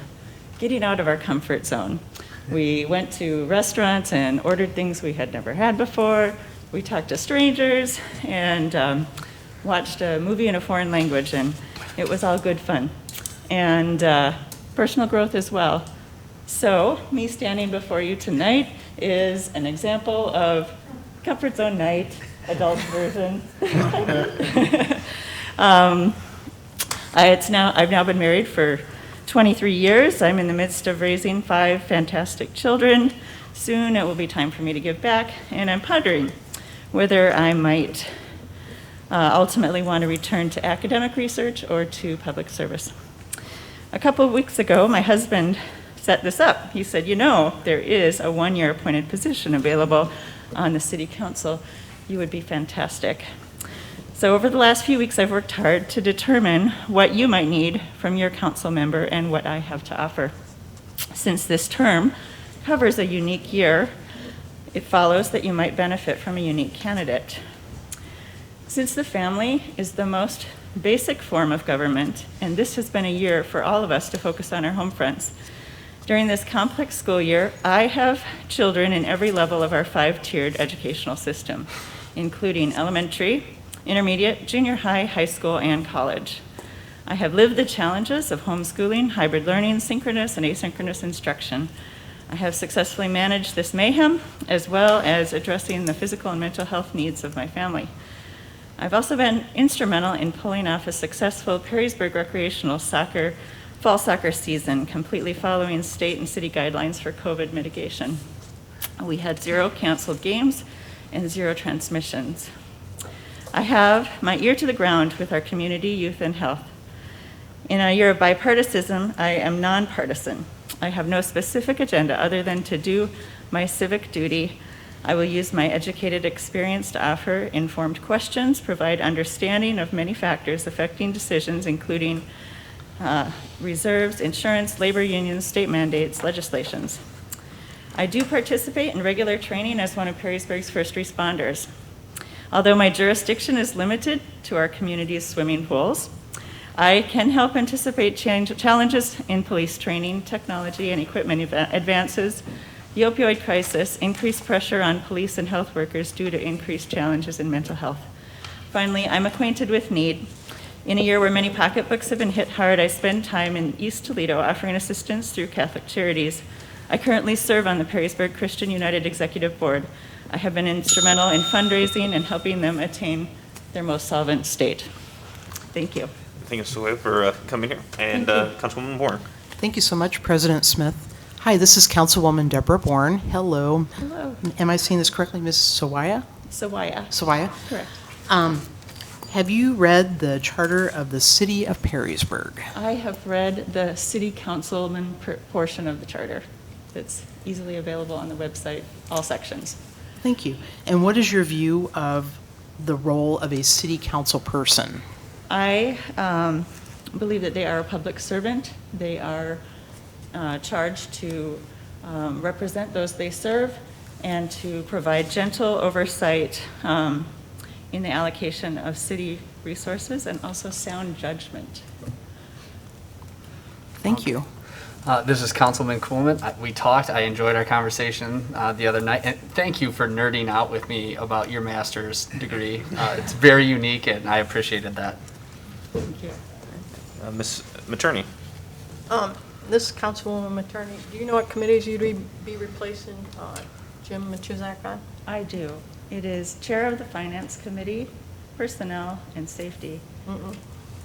getting out of our comfort zone. We went to restaurants and ordered things we had never had before. We talked to strangers and watched a movie in a foreign language, and it was all good fun. And personal growth as well. So, me standing before you tonight is an example of comfort zone night, adult version. I've now been married for 23 years. I'm in the midst of raising 5 fantastic children. Soon it will be time for me to give back, and I'm pondering whether I might ultimately want to return to academic research or to public service. A couple of weeks ago, my husband set this up. He said, you know, there is a 1-year appointed position available on the city council. You would be fantastic. So over the last few weeks, I've worked hard to determine what you might need from your council member and what I have to offer. Since this term covers a unique year, it follows that you might benefit from a unique candidate. Since the family is the most basic form of government, and this has been a year for all of us to focus on our home fronts, during this complex school year, I have children in every level of our 5-tiered educational system, including elementary, intermediate, junior high, high school, and college. I have lived the challenges of homeschooling, hybrid learning, synchronous and asynchronous instruction. I have successfully managed this mayhem, as well as addressing the physical and mental health needs of my family. I've also been instrumental in pulling off a successful Perrysburg recreational fall soccer season, completely following state and city guidelines for COVID mitigation. We had 0 canceled games and 0 transmissions. I have my ear to the ground with our community, youth, and health. In a year of bipartisanship, I am nonpartisan. I have no specific agenda other than to do my civic duty. I will use my educated experience to offer informed questions, provide understanding of many factors affecting decisions, including reserves, insurance, labor unions, state mandates, legislations. I do participate in regular training as one of Perrysburg's first responders. Although my jurisdiction is limited to our community's swimming pools, I can help anticipate challenges in police training, technology, and equipment advances, the opioid crisis, increased pressure on police and health workers due to increased challenges in mental health. Finally, I'm acquainted with need. In a year where many pocketbooks have been hit hard, I spend time in East Toledo offering assistance through Catholic Charities. I currently serve on the Perrysburg Christian United Executive Board. I have been instrumental in fundraising and helping them attain their most solvent state. Thank you. Thank you, Sawaya, for coming here. And Councilwoman Bourne. Thank you so much, President Smith. Hi, this is Councilwoman Deborah Bourne. Hello. Hello. Am I saying this correctly, Ms. Sawaya? Sawaya. Sawaya? Correct. Have you read the charter of the city of Perrysburg? I have read the city councilman portion of the charter. It's easily available on the website, all sections. Thank you. And what is your view of the role of a city council person? I believe that they are a public servant. They are charged to represent those they serve and to provide gentle oversight in the allocation of city resources and also sound judgment. Thank you. This is Councilman Kuhlman. We talked, I enjoyed our conversation the other night, and thank you for nerding out with me about your master's degree. It's very unique, and I appreciated that. Thank you. Ms. Materney. This is Councilwoman Materney. Do you know what committees you'd be replacing Jim Matuzak on? I do. It is Chair of the Finance Committee, Personnel, and Safety.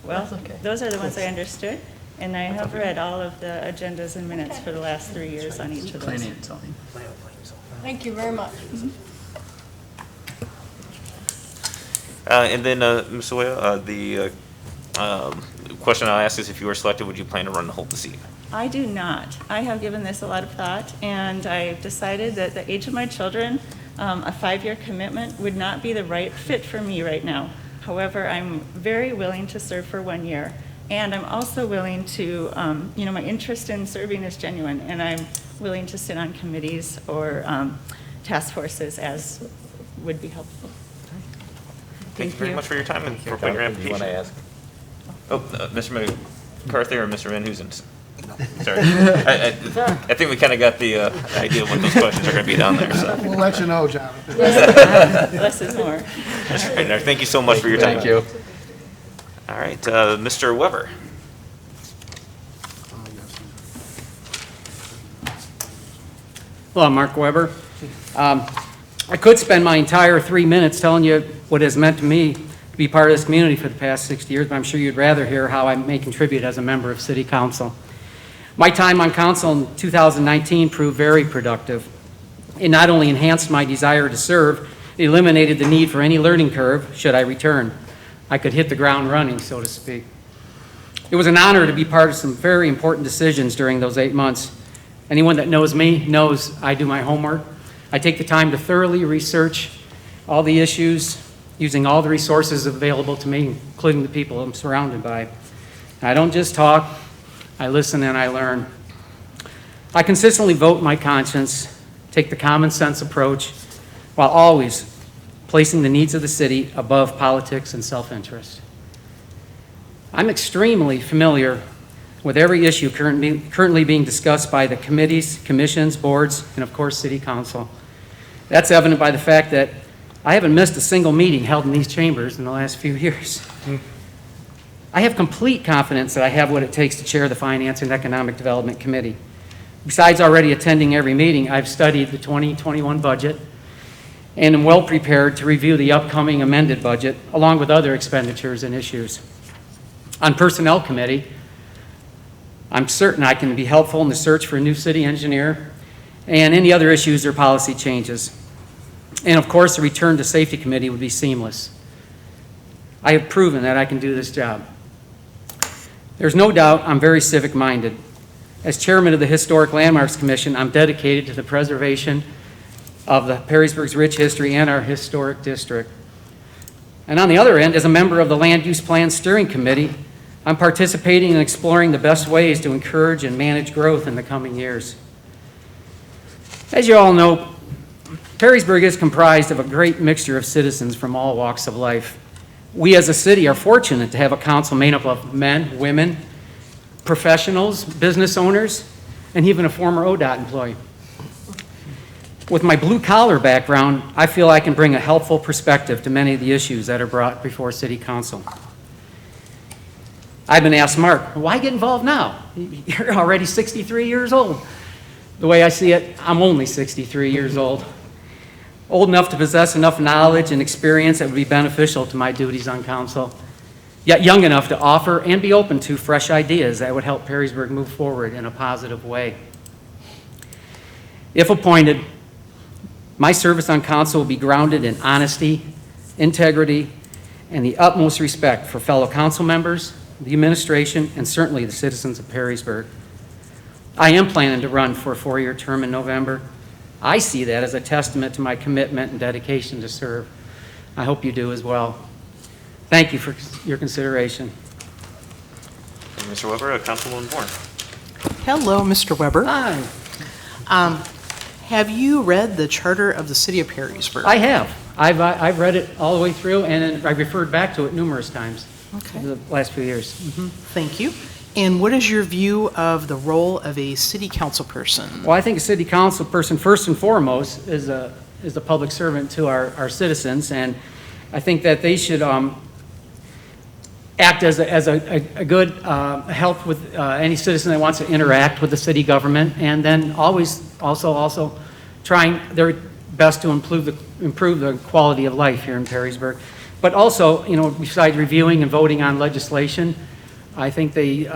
Well, That's okay. those are the ones I understood, and I have read all of the agendas and minutes for the last 3 years on each of those. Planning and zoning. Thank you very much. And then, Ms. Oya, the question I'll ask is if you were selected, would you plan to run to hold the seat? I do not. I have given this a lot of thought, and I've decided that the age of my children, a 5-year commitment would not be the right fit for me right now. However, I'm very willing to serve for 1 year, and I'm also willing to, my interest in serving is genuine, and I'm willing to sit on committees or task forces as would be helpful. Thank you very much for your time and for putting your Do you want to application. ask? Oh, Mr. McCarthy or Mr. Van Huzen? Sorry. I think we kind of got the idea of what those questions are going to be down there, so. We'll let you know, Jonathan. Less is more. That's right. No, thank you so much for your time. Thank you. All right, Mr. Weber. Hello, I'm Mark Weber. I could spend my entire 3 minutes telling you what it has meant to me to be part of this community for the past 60 years, but I'm sure you'd rather hear how I may contribute as a member of City Council. My time on council in 2019 proved very productive. It not only enhanced my desire to serve, it eliminated the need for any learning curve should I return. I could hit the ground running, so to speak. It was an honor to be part of some very important decisions during those 8 months. Anyone that knows me knows I do my homework. I take the time to thoroughly research all the issues using all the resources available to me, including the people I'm surrounded by. I don't just talk, I listen and I learn. I consistently vote my conscience, take the common sense approach, while always placing the needs of the city above politics and self-interest. I'm extremely familiar with every issue currently being discussed by the committees, commissions, boards, and of course, City Council. That's evident by the fact that I haven't missed a single meeting held in these chambers in the last few years. I have complete confidence that I have what it takes to chair the Finance and Economic Development Committee. Besides already attending every meeting, I've studied the 2021 budget and am well prepared to review the upcoming amended budget along with other expenditures and issues. On Personnel Committee, I'm certain I can be helpful in the search for a new city engineer and any other issues or policy changes. And of course, the return to Safety Committee would be seamless. I have proven that I can do this job. There's no doubt I'm very civic-minded. As chairman of the Historic Landmarks Commission, I'm dedicated to the preservation of the Perrysburg's rich history and our historic district. And on the other end, as a member of the Land Use Plan Steering Committee, I'm participating in exploring the best ways to encourage and manage growth in the coming years. As you all know, Perrysburg is comprised of a great mixture of citizens from all walks of life. We as a city are fortunate to have a council made up of men, women, professionals, business owners, and even a former ODOT employee. With my blue-collar background, I feel I can bring a helpful perspective to many of the issues that are brought before City Council. I've been asked, Mark, why get involved now? You're already 63 years old. The way I see it, I'm only 63 years old. Old enough to possess enough knowledge and experience that would be beneficial to my duties on council, yet young enough to offer and be open to fresh ideas that would help Perrysburg move forward in a positive way. If appointed, my service on council will be grounded in honesty, integrity, and the utmost respect for fellow council members, the administration, and certainly the citizens of Perrysburg. I am planning to run for a 4-year term in November. I see that as a testament to my commitment and dedication to serve. I hope you do as well. Thank you for your consideration. And Mr. Weber, Councilwoman Bourne. Hello, Mr. Weber. Hi. Have you read the Charter of the City of Perrysburg? I have. I've read it all the way through, and I've referred back to it numerous times in the last few years. Thank you. And what is your view of the role of a city council person? Well, I think a city council person, first and foremost, is a public servant to our citizens, and I think that they should act as a good help with any citizen that wants to interact with the city government, and then always also trying their best to improve the quality of life here in Perrysburg. But also, you know, besides reviewing and voting on legislation, I think they,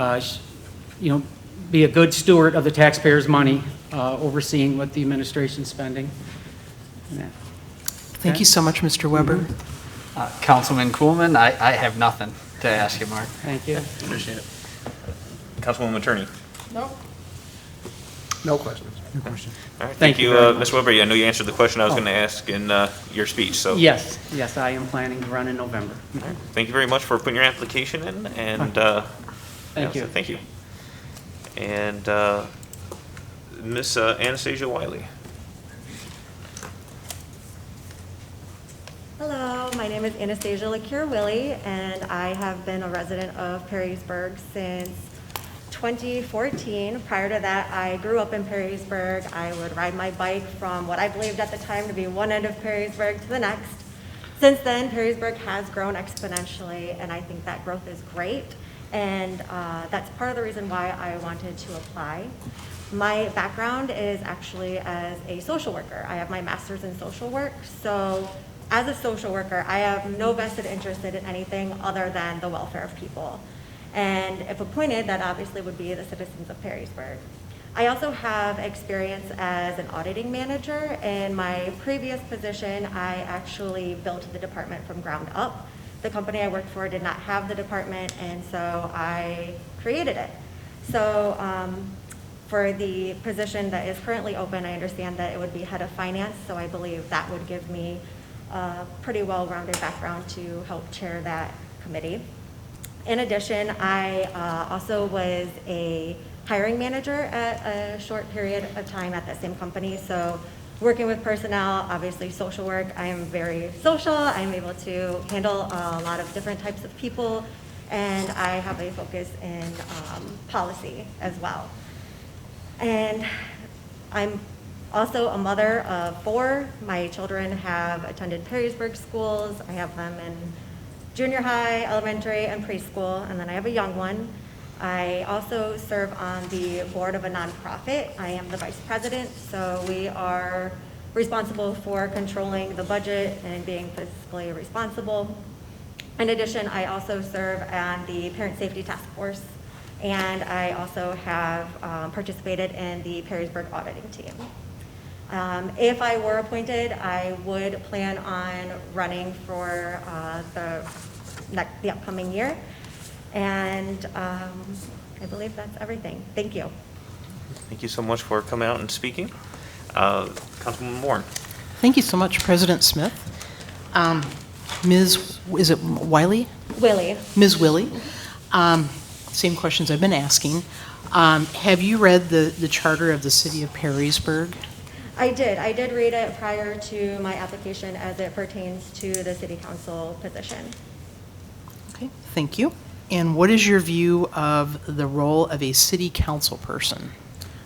you know, be a good steward of the taxpayers' money, overseeing what the administration's spending. And that. Thank you so much, Mr. Weber. Councilman Kuhlman, I have nothing to ask you, Mark. Thank you. Appreciate it. Councilwoman Attorney. No? No questions. All right, Thank thank you you, very much. Ms. Weber. I know you answered the question I was Oh. going to ask in your speech, so. Yes, yes, I am planning to run in November. Thank you very much for putting your application in, and, Thank you. so thank you. And, Ms. Anastasia Wiley. Hello, my name is Anastasia Lacure-Willie, and I have been a resident of Perrysburg since 2014. Prior to that, I grew up in Perrysburg. I would ride my bike from what I believed at the time to be one end of Perrysburg to the next. Since then, Perrysburg has grown exponentially, and I think that growth is great. And that's part of the reason why I wanted to apply. My background is actually as a social worker. I have my master's in social work. So as a social worker, I have no vested interest in anything other than the welfare of people. And if appointed, that obviously would be the citizens of Perrysburg. I also have experience as an auditing manager. In my previous position, I actually built the department from ground up. The company I worked for did not have the department, and so I created it. So for the position that is currently open, I understand that it would be head of finance, so I believe that would give me a pretty well-rounded background to help chair that committee. In addition, I also was a hiring manager at a short period of time at that same company. So working with personnel, obviously social work, I am very social. I'm able to handle a lot of different types of people, and I have a focus in policy as well. And I'm also a mother of 4. My children have attended Perrysburg schools. I have them in junior high, elementary, and preschool, and then I have a young one. I also serve on the board of a nonprofit. I am the vice president, so we are responsible for controlling the budget and being fiscally responsible. In addition, I also serve on the Parent Safety Task Force, and I also have participated in the Perrysburg auditing team. If I were appointed, I would plan on running for the upcoming year. And I believe that's everything. Thank you. Thank you so much for coming out and speaking. Councilwoman Moore. Thank you so much, President Smith. Is it Wiley? Willie. Ms. Willie. Same questions I've been asking. Have you read the charter of the city of Perrysburg? I did read it prior to my application as it pertains to the city council position. Okay, thank you. And what is your view of the role of a city council person?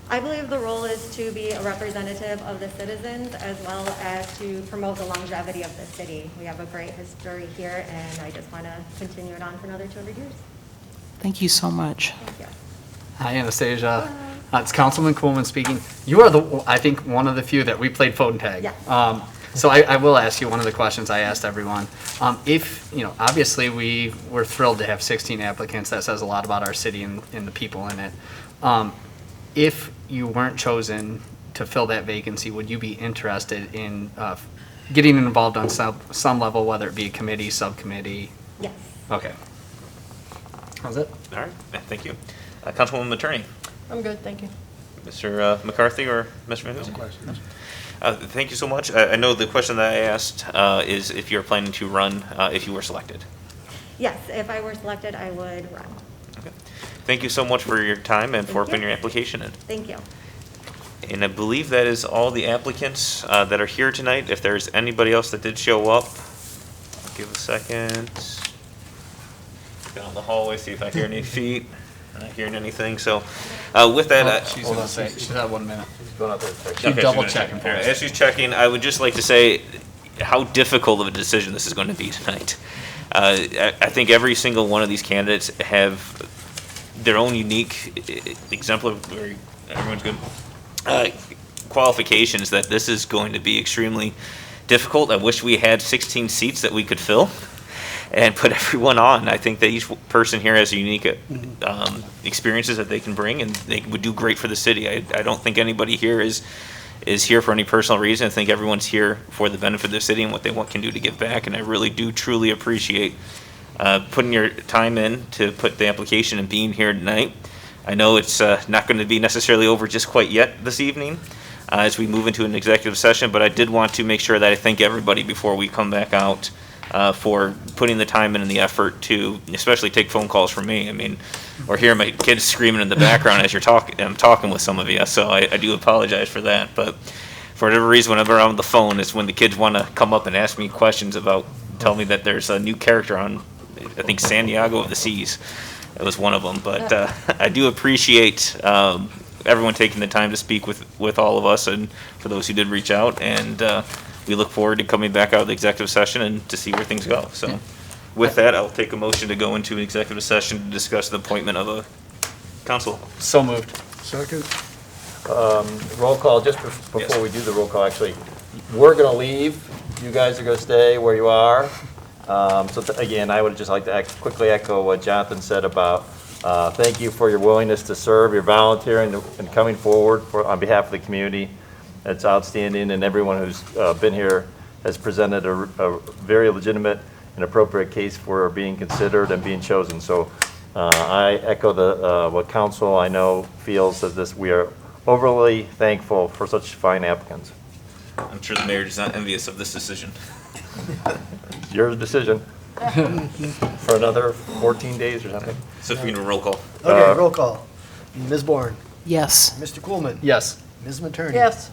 I believe the role is to be a representative of the citizens as well as to promote the longevity of the city. We have a great history here, and I just want to continue it on for another 200 years. Thank you so much. Thank you. Hi, Anastasia. It's Councilman Kuhlman speaking. You are I think, one of the few that we played phone tag. Yeah. So I will ask you one of the questions I asked everyone. Obviously we were thrilled to have 16 applicants. That says a lot about our city and the people in it. If you weren't chosen to fill that vacancy, would you be interested in getting involved on some level, whether it be a committee, subcommittee? Yes. Okay. How's it? All right, thank you. Councilwoman Attorney. I'm good, thank you. Mr. McCarthy or Mr. Van Hoosen? No questions. Thank you so much. I know the question that I asked is if you're planning to run if you were selected. Yes, if I were selected, I would run. Okay. Thank you so much for your time and for Thank putting you. your application in. Thank you. And I believe that is all the applicants that are here tonight. If there's anybody else that did show up, I'll give a second. Down the hallway, see if I hear any feet. I'm not hearing anything. So with that, She's going to say, she's had 1 minute. She's going out there to check. She's okay, double she's gonna checking check. for us. As she's checking, I would just like to say how difficult of a decision this is going to be tonight. I think every single one of these candidates have their own unique, exemplary, everyone's good, qualifications that this is going to be extremely difficult. I wish we had 16 seats that we could fill. and put everyone on. I think that each person here has unique experiences that they can bring, and they would do great for the city. I don't think anybody here is here for any personal reason. I think everyone's here for the benefit of the city and what they can do to give back, and I really do truly appreciate putting your time in to put the application and being here tonight. I know it's not going to be necessarily over just quite yet this evening as we move into an executive session, but I did want to make sure that I thank everybody before we come back out for putting the time in and the effort to especially take phone calls from me. I mean, or hear my kids screaming in the background as I'm talking with some of you, so I do apologize for that. But for whatever reason, whenever I'm on the phone, it's when the kids want to come up and ask me questions about, tell me that there's a new character on, I think, Santiago of the Seas. It was one of them, but I do appreciate everyone taking the time to speak with all of us, and for those who did reach out, and we look forward to coming back out of the executive session and to see where things go. So with that, I'll take a motion to go into an executive session to discuss the appointment of a council. So moved. Second? Roll call, just before we do the roll call, actually, we're going to leave. You guys are going to stay where you are. Again, I would just like to quickly echo what Jonathan said about thank you for your willingness to serve, your volunteering and coming forward on behalf of the community. It's outstanding, and everyone who's been here has presented a very legitimate and appropriate case for being considered and being chosen. So I echo what council I know feels that we are overly thankful for such fine applicants. I'm sure the mayor is not envious of this decision. Your decision. For another 14 days or something. So if we can do a roll call. Okay, roll call. Ms. Bourne? Yes. Mr. Coolman? Yes. Ms. Materney? Yes.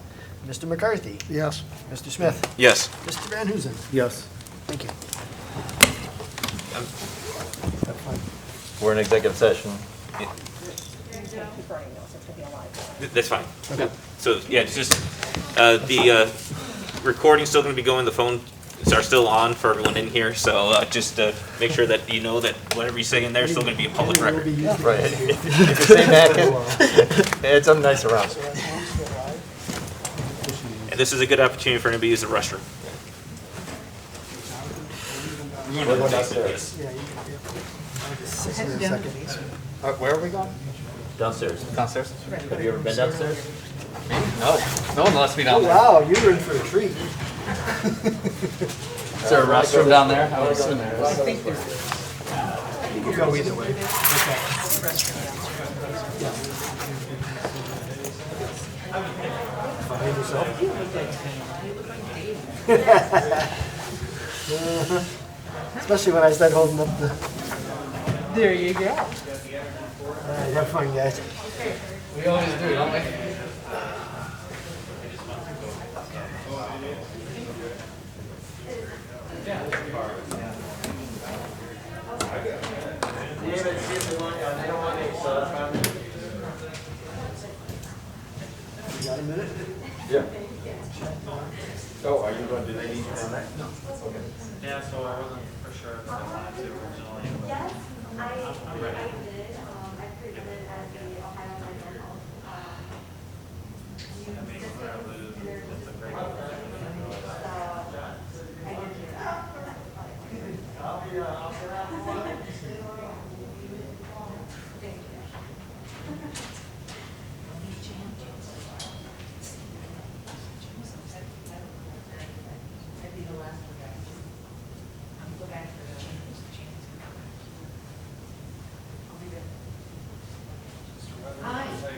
Mr. McCarthy? Yes. Mr. Smith? Yes. Mr. Van Huzen? Yes. Thank you. We're in executive session. That's fine. Okay. So, yeah, it's just, the recording's still going to be going, the phones are still on for everyone in here, so just make sure that you know that whatever you say in there is still going to be a public record. Right. If you say napkin, it's something nice around. And this is a good opportunity for anybody to use the restroom. We're going downstairs. Where are we going? Downstairs. Downstairs? Have you ever been downstairs? No. No one lets me down there. Wow, you were in for a treat. Is there a restroom down there? I would assume there is. You could go either way. Find yourself? Especially when I start holding up the... There you go. All right, have fun, guys. We always do, don't we? You got a minute? Yeah. Oh, are you going, do they need you on that? No. Okay. Yeah, so I wasn't for sure if I wanted to originally. Yes, I did. I presented at the Ohio Mental Health. I mean, win or lose, it's a great opportunity.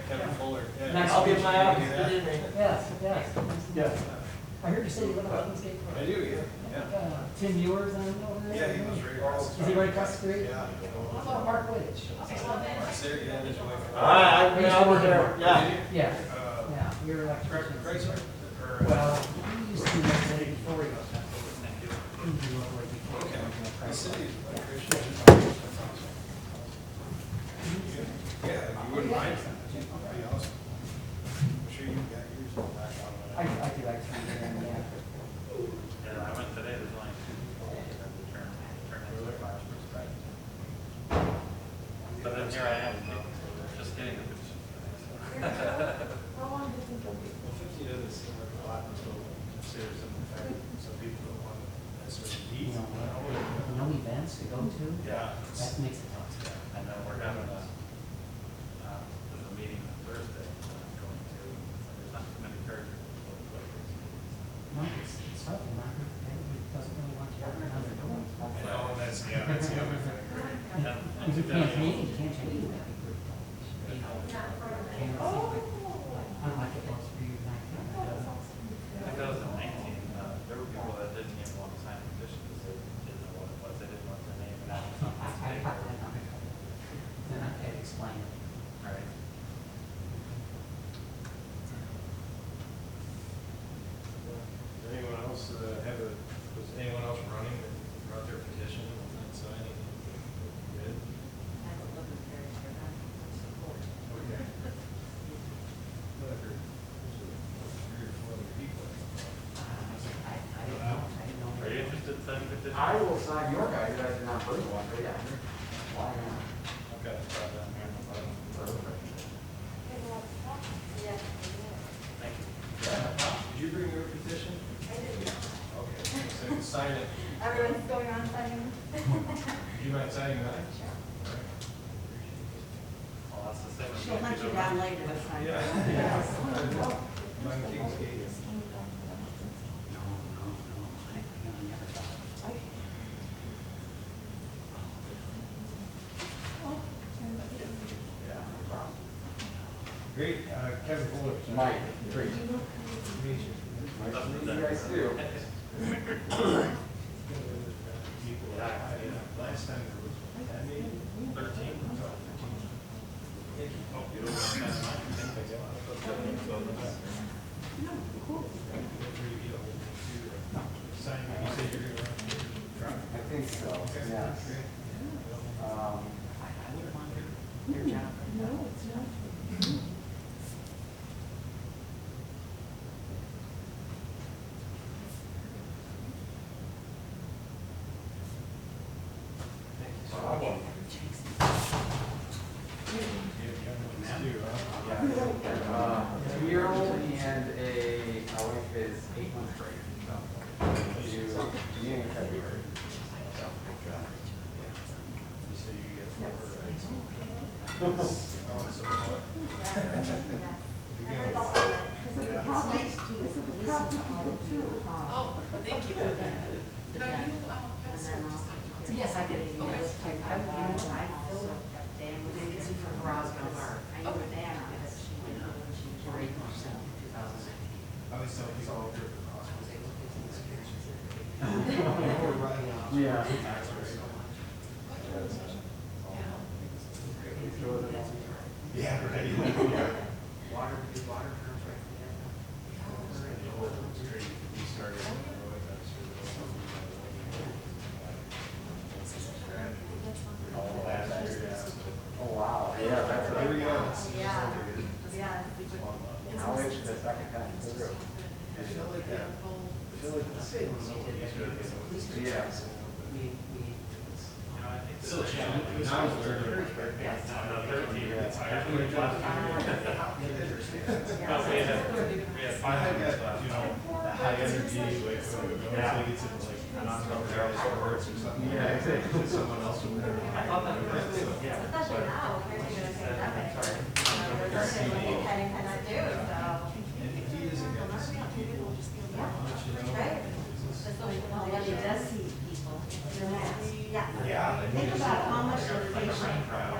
Kevin Fuller. I'll give my office. Yes, yes. Yes. I heard you say you live on Kingsgate Road. I do, yeah. Tim Ewers on over there? Yeah, he was right across the Is he right across the street? Yeah. How about Mark Wittich? Sarah, yeah, his wife. I work there. Yeah. Yeah, yeah, you're electrician. Greg, sir. Well, he used to be like that before he got that. He used to work like before he got that. The city is a Christian. Yeah, if you wouldn't mind, that'd be awesome. I'm sure you got yours in the back on I could actually, yeah. Yeah, I went today, there's only turn into the classrooms, right? But then here I am, just getting the picture. Well, 50 is a lot, so serious in the fact, some people don't want to no events to go to? Yeah. That makes it tough. And then we're having a meeting on Thursday that I'm going to. There's not too many characters. No, it's tough, Margaret, everybody doesn't really want you out on their door. No, that's the other thing. If you can't change, you can't change that. Unlike it was for you back then. 2019, there were people that didn't even want to sign a petition because they didn't know what it was. They didn't want their name and that was not I got that on it. Then I had to explain it. right. Does anyone else was anyone else running that brought their petition and not signing? Did? Okay. Are you interested in signing a petition? I will sign your guy, but I did not bring one, but yeah. Why not? Okay, it's brought down here in the bottom. Thank you. Did you bring your petition? I did. Okay, so sign it. Everyone's going on signing. Do you mind signing that? Sure. Well, that's the same. She'll hunt you down later this time. Yeah. Mine King's Gate. Great, Kevin Fuller. Mike, great. Nice to meet you. You guys too. Last time there was 13. Oh, you don't want I think so, yes. Your job. No, it's not. Yeah. 2-year-old and my wife is 8 months pregnant, so due beginning of February. So, You say you get 4, Oh, thank you. Yes, I did. I always tell people all the yeah. Yeah, right. Water terms right We started last year, yeah. Oh, wow, yeah, that's There we a, go. Yeah. now it's the second time through. I feel like that. I feel like the same. Yeah. Still challenging. Now it's 13. Yes. No, 13. It's higher than last we had 5 minutes left. You know, the high energy, like, like it's like non-covered sports or something. Yeah, exactly. Someone else would never. I thought that was it. Yeah. Especially now, everything is pandemic. Sorry. We're working with what Kenny cannot do, so. And he isn't going to see people much, you know. Right. Especially when he does see people. Yeah. Yeah. Think about how much information. Crowd.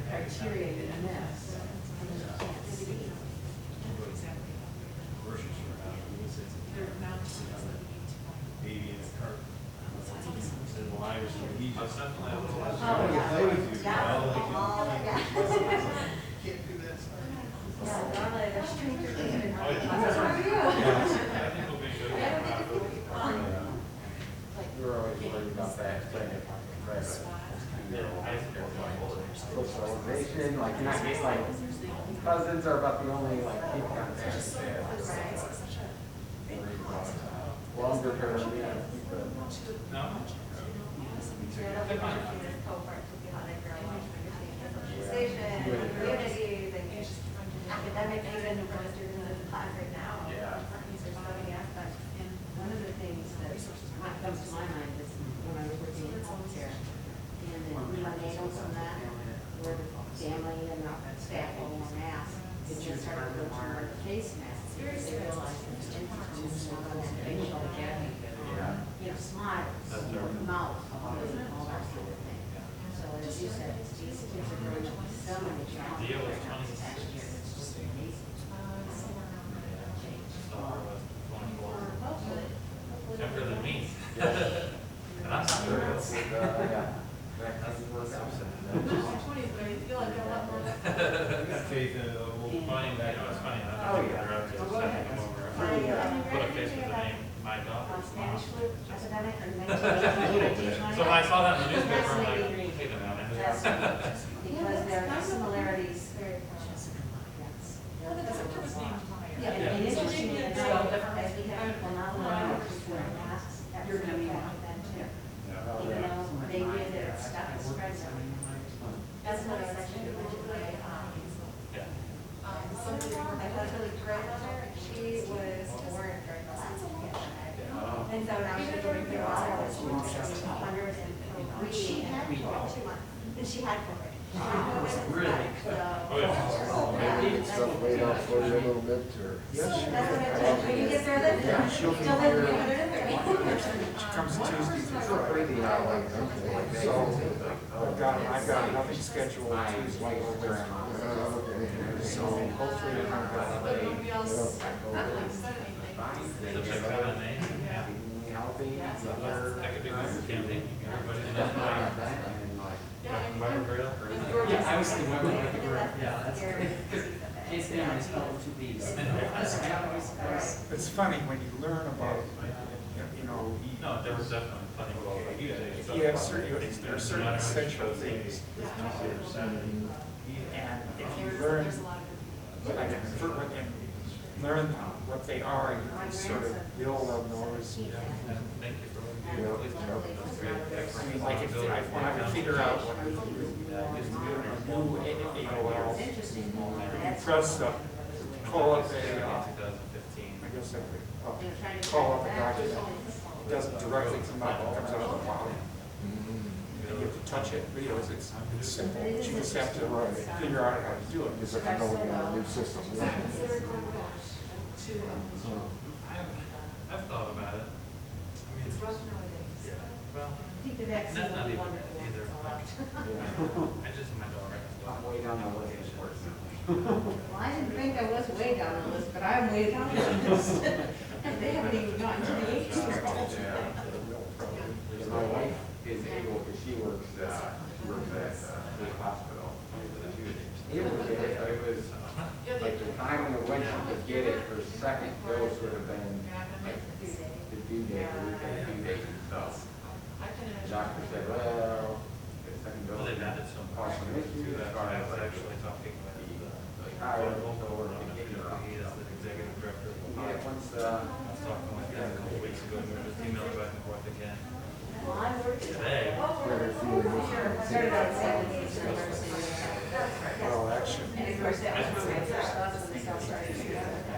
Criteria you miss. And you can't see. Grocery store now. Baby in a cart. In the line or something. He just. I want to play with you. Yeah. You know, All like, of yeah. can't do that. Yeah, normally they're strangers. Oh, yeah. How I think we'll be good. We were always worried about that. Right. Socialization, like, not just like, cousins are about the only, like, people on there. Longer term, yeah. No? Station, communities, and academic even for the students in class right now. Yeah. There's so many aspects. And one of the things they started to go more face masks, because they realized that the impact was not on that facial, smile, mouth, all that sort of thing. So as you said, these kids are going to so many challenges next year. It's just amazing. Younger than me. And I'm not very old. That's the worst I've said. I got faith in it. We'll find, it's funny. Oh, yeah. Put a face with the name, my daughter's mom. So when I saw that in the newspaper, I'm like, wait a minute. Because there are similarities. Yeah, and interestingly enough, as we have people not allowed to wear masks, that's going to be one of them too. Even though they did their stuff and spreads everywhere. That's another section. I thought really great on her. She was born during the last pandemic. And so now she's going through all of this. She was 103. She had 2 months. And she had COVID. Really? Maybe stuff laid out for you a little bit, or? That's what I did. When you get there, then Yeah, she'll be tell them here. to put it in there. She comes Tuesday through Friday, so I've got nothing scheduled Tuesday or Thursday. So hopefully we're not gonna That could be good campaign. Yeah, I was thinking Weber with the grill. Yeah, that's great. His family is spelled with 2 B's. It's funny when you learn about, No, there was definitely plenty of. if you have certain, there are certain essential things with numbers, and if you learn, learn what they are, you can sort of build on those. Thank you for I mean, like when I would figure out what I would do, a new AOL, you press the, call up a, I guess I would call up a document. It doesn't directly come out, it comes out of the cloud. And you have to touch it, it's simple, but you just have to figure out how to do it. Because if you know you got a new system. I've thought about it. I mean, yeah, well, I think the vaccine that's not will be even wonderful. either. I just, my daughter. I'm way down the list, Well, I didn't think I was way down the list, but I'm way down the list. They haven't even gotten to the age. My wife is able, because she works at the hospital. It was like the time when she could get it, her second dose would have been like the due date, a few days. So the doctor said, well, the second dose. Well, they've added some Cost some issues as far I as was like actually talking with the tire, or the kidney. he is the executive director of the Yeah, once, I was talking with him a couple weeks ago, we were just emailing back and forth again. Well, I worked Today. started out at Well, action. and of course, that was my first thoughts when they started to do that.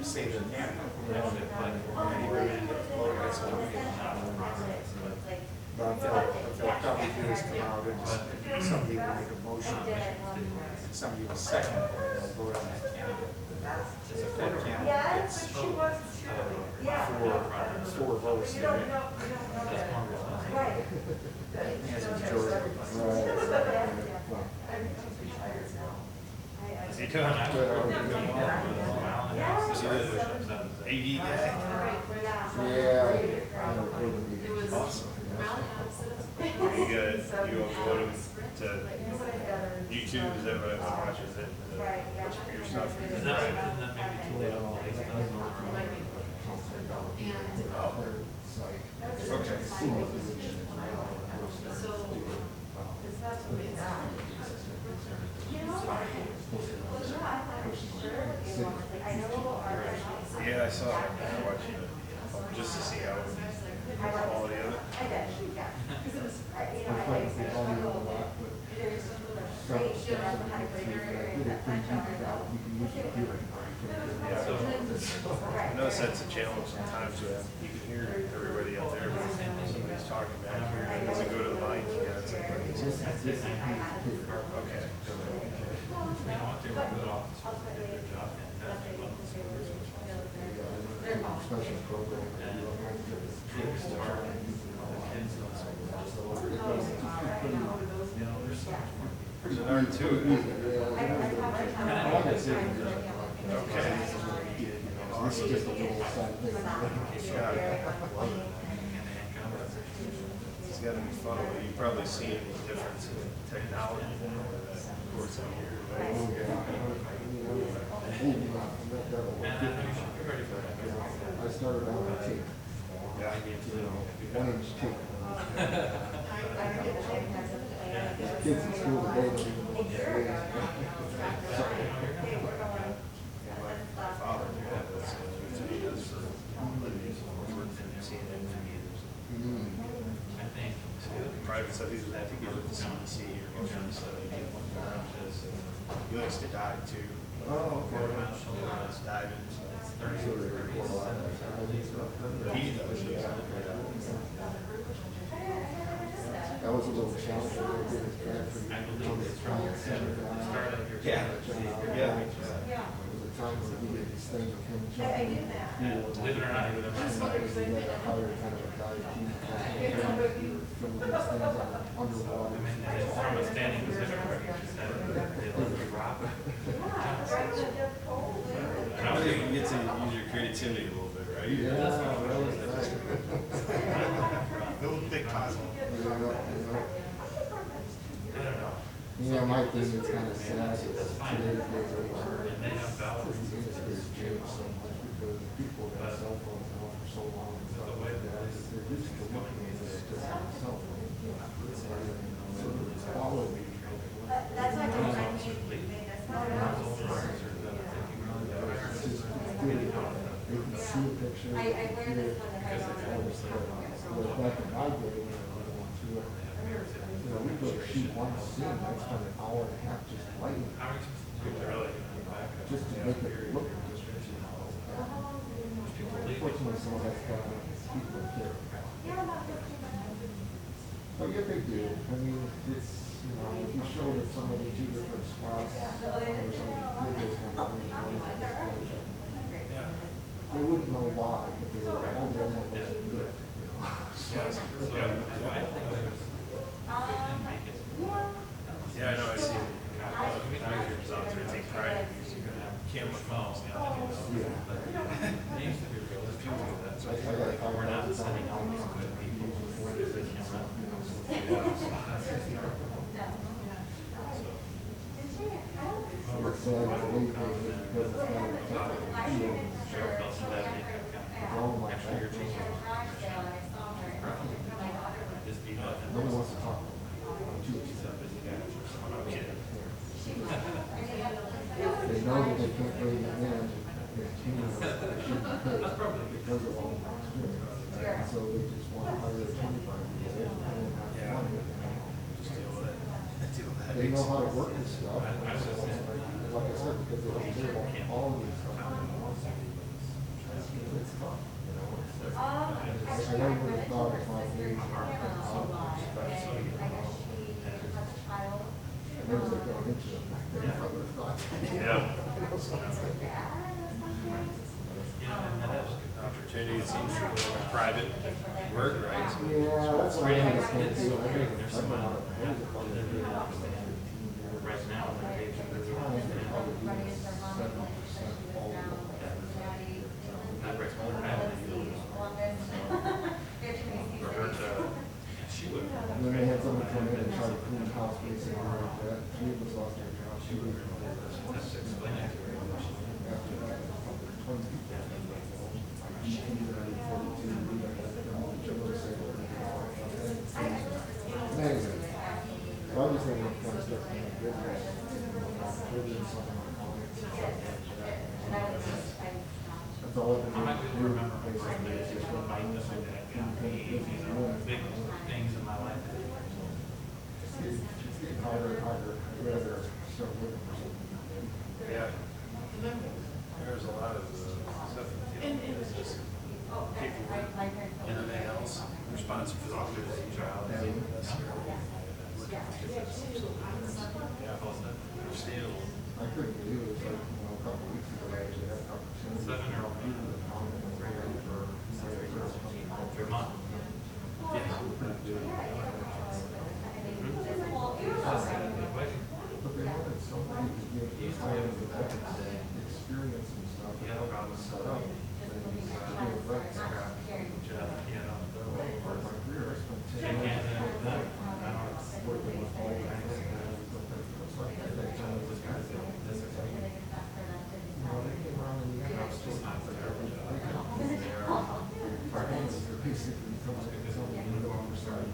Say the name. But if they'll probably do is come out and somebody will make a motion, somebody will second, and they'll vote on that candidate. If that candidate gets four votes, then it has a majority. Is he doing that? AD guy? Yeah. Awesome. You upload them to YouTube, is that what everyone watches it? Your stuff? Is that maybe too late on Yeah, I saw it. I watched it just to see how quality of it. I did, yeah. I know that's a challenge sometimes, you can hear everybody out there, but if somebody's talking back here, it doesn't go to the mic, yeah, it's like, okay. Special program. There's an art to it. Okay. This is just a little side thing. It's gotta be fun, but you've probably seen the difference in technology over the course of the year, I started out with tape. Yeah. 1-inch tape. Kids in school today don't even know what that is. My father did that, that's what he does for a living, he worked for CNN for years. Private stuff, I think he was with the CDC or whatever, so he likes to dive too. Oh, okay. He likes diving, so it's 30 He does, yeah. That was a little challenge. I did his grad for Yeah. Yeah. There was a time where he did this thing with him. Believe it or not, Kind of a guy from these things underwater. from a standing position, they let you rock. I think you get to use your creativity a little bit, right? Yeah, really, Build big puzzle. Yeah, my thing is kind of sad is today's days these industries change so much because people got cell phones now for so long and stuff like that. They're used to looking at it just on a cell phone. So it's quality. That's not good. That's It's just really, they can see a picture. I wear this one that has But back in my day, when I was going through it, we go to shoot one scene, I'd spend an hour and a half just lighting. Just to make it look good. Unfortunately, some of that stuff, people don't care. But yeah, they do. I mean, it's, if you show that somebody two different spots, or somebody did this kind of thing, they wouldn't know why, but they were like, oh, that one wasn't good. Yeah, I know, I see actors out there take pride in using camera phones now. They used to be real, there's people do that, so we're not sending out these good people before they take camera. No one wants to talk about They know that they can't bring it in, they shouldn't pay because of all the experience. So they just want to hire a 25-year-old and have money. They know how to work this stuff. Like I said, because they don't care about all of this stuff. It's tough, I never would have thought of my age. I never would have gone into it. I never would have thought. Opportunity, it seems to be private work, right? Yeah, that's what I understand too. I think I've been on Right now, not right for her to, she would. And then they had someone come in and try to clean the house basically like that. Three of us lost their jobs. She was. That's to explain it to her. After that, 20 people. Amazing. I was just thinking of kind of stuff in my business. Building something on clients. That's all I've been doing. Basically, it's just what I'm doing. Big things in my life. It's getting harder and harder. I'd rather start looking for something. Yeah. There's a lot of stuff. wants to talk to his child. Yeah, still. I couldn't believe it. It was like, a couple weeks ago, I actually had an opportunity. 7-year-old man. For a month. But they wanted somebody to give the time to experience and stuff. Yeah, no problem. Set up. My career, I spent 10 years working with all the things. It's like every time it was kind of this is like, they came around and you got still not for our hands are basically comes to tell me you know I'm sorry.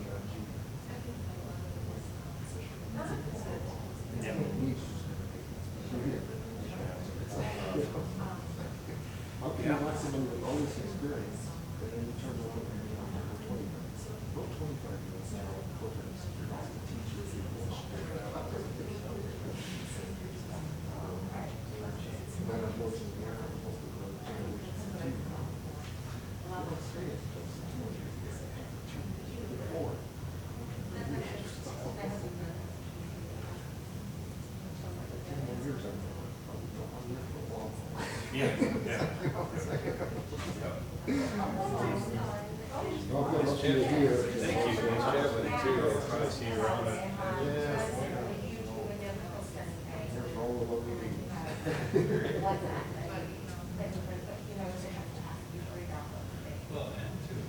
How can you let somebody with all this experience and then you turn around and you know, for 20 minutes, about 25 minutes now, put that experience to teach you people. And then unfortunately, I was supposed to go to Generation 2 now. I don't say it, but it's 2 years. 4. Yeah, yeah. Nice to meet you. Thank you. Nice chat with you too. I'll probably see you around. Yeah. Here's all the what we need. Well, and too.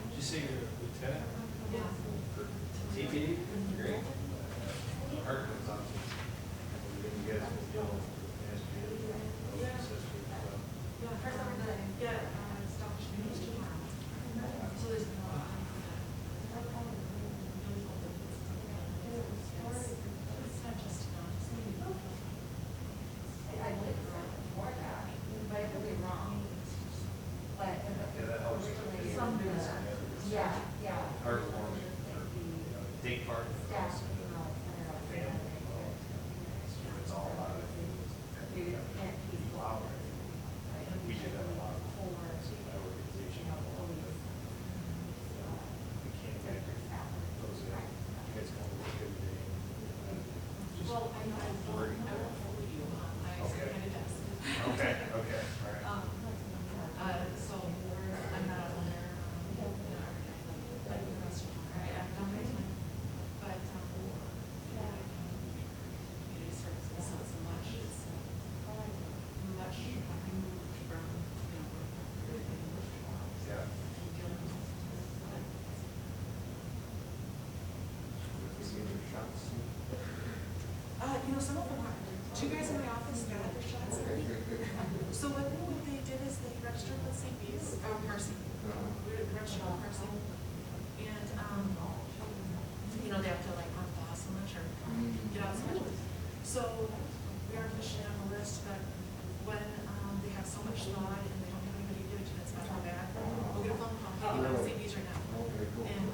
Did you say you're a lieutenant? Yeah. For TPD? Great. Heart comes on. You guys will deal with take part in the family. It's all about it. We did have a lot of organization. We can't get those guys. You guys going to work every day. Well, I know I work for you. Okay, okay, all right. So I'm not on there, like the rest of them, right? I've done my time, but, community services is not so much, it's much removed from, Yeah. Some of them are. 2 guys in my office got their shots already. So what they did is they registered with St. B's, Mercy. We registered with Mercy. And, they have to like run off so much or get out so much. So we aren't officially on the list, but when they have so much thought and they don't have anybody to give it to that's not too bad, we'll get a phone call, hey, you're on St. B's right now. And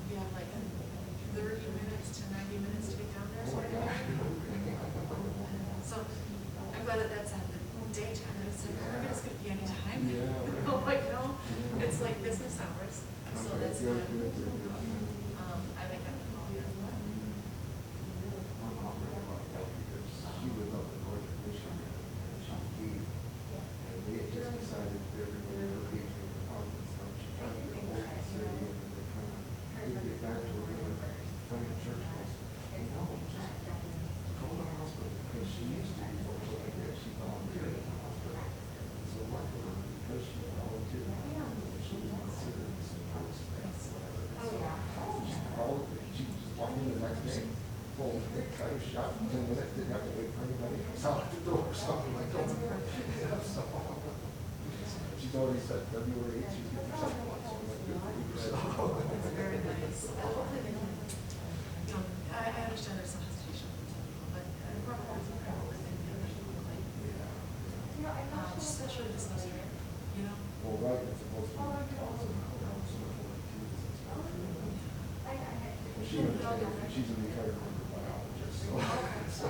we have like 30 minutes to 90 minutes to get down there. So I'm glad that that's at the daytime. It's like, it's going to be any time. It's like business hours. So that's good. I like that. She was up in North Michigan and she gave, and they had just decided that everybody would be in the conference. She tried to get a whole city and home. I was shot in 10 minutes, didn't have to wait for anybody to come out the door or something like that. Yeah, so. She's already said February 8th, she's getting her second one, so I'm like, good for you. So. Very nice. You know, I understand there's some hesitation from some people, but we're all just especially this last year, you know? Well, right, it's supposed to be 1,000 around summer 42. She's a retired microbiologist, so.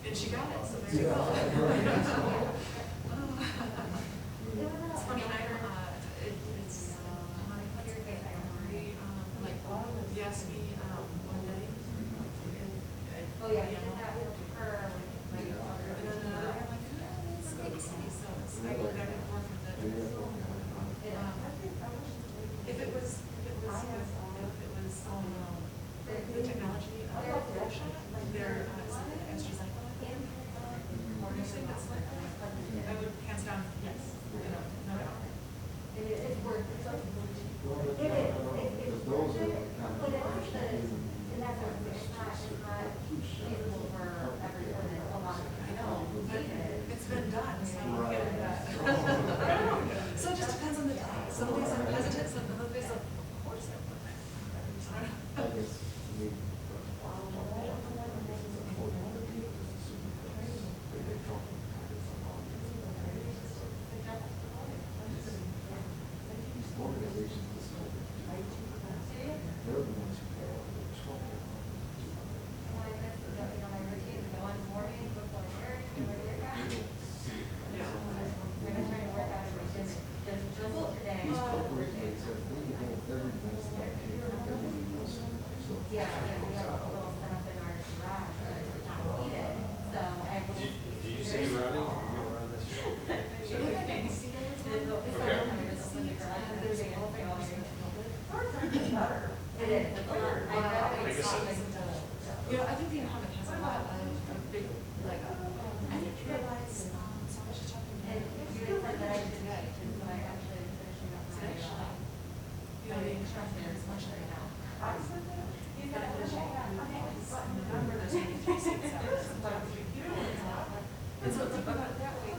And she got it, so there you go. It's funny, I heard, it's, very, like, you asked me, one day. Oh, yeah, that was her. And then another, I'm like, it's a big city, so it's, I go back and forth with it. If it was, the technology of pollution, there is something AstraZeneca. Or you think that's like, I would hands down, yes, you know, no doubt. It's worth it. Those are like kind of. And that's what it's not feasible for everyone, it's a lot. I know, but it's been done, so I'm getting that. I don't know, so it just depends on the day. Some days I'm hesitant, some other days I'm, of course I would. I guess, to me, organizations, they're the ones who pay all the trouble. Yeah, we have a little setup in our garage that is not heated, so I will. Do you see you running? You run this show? It is. You know, I think the incumbent has a lot of big, like, I didn't realize, so much talking. And you had said that I did today, so I actually am finishing up my. You know, the instructor is much right now. You've got to remember there's only 3 seats out. And so think about it that way.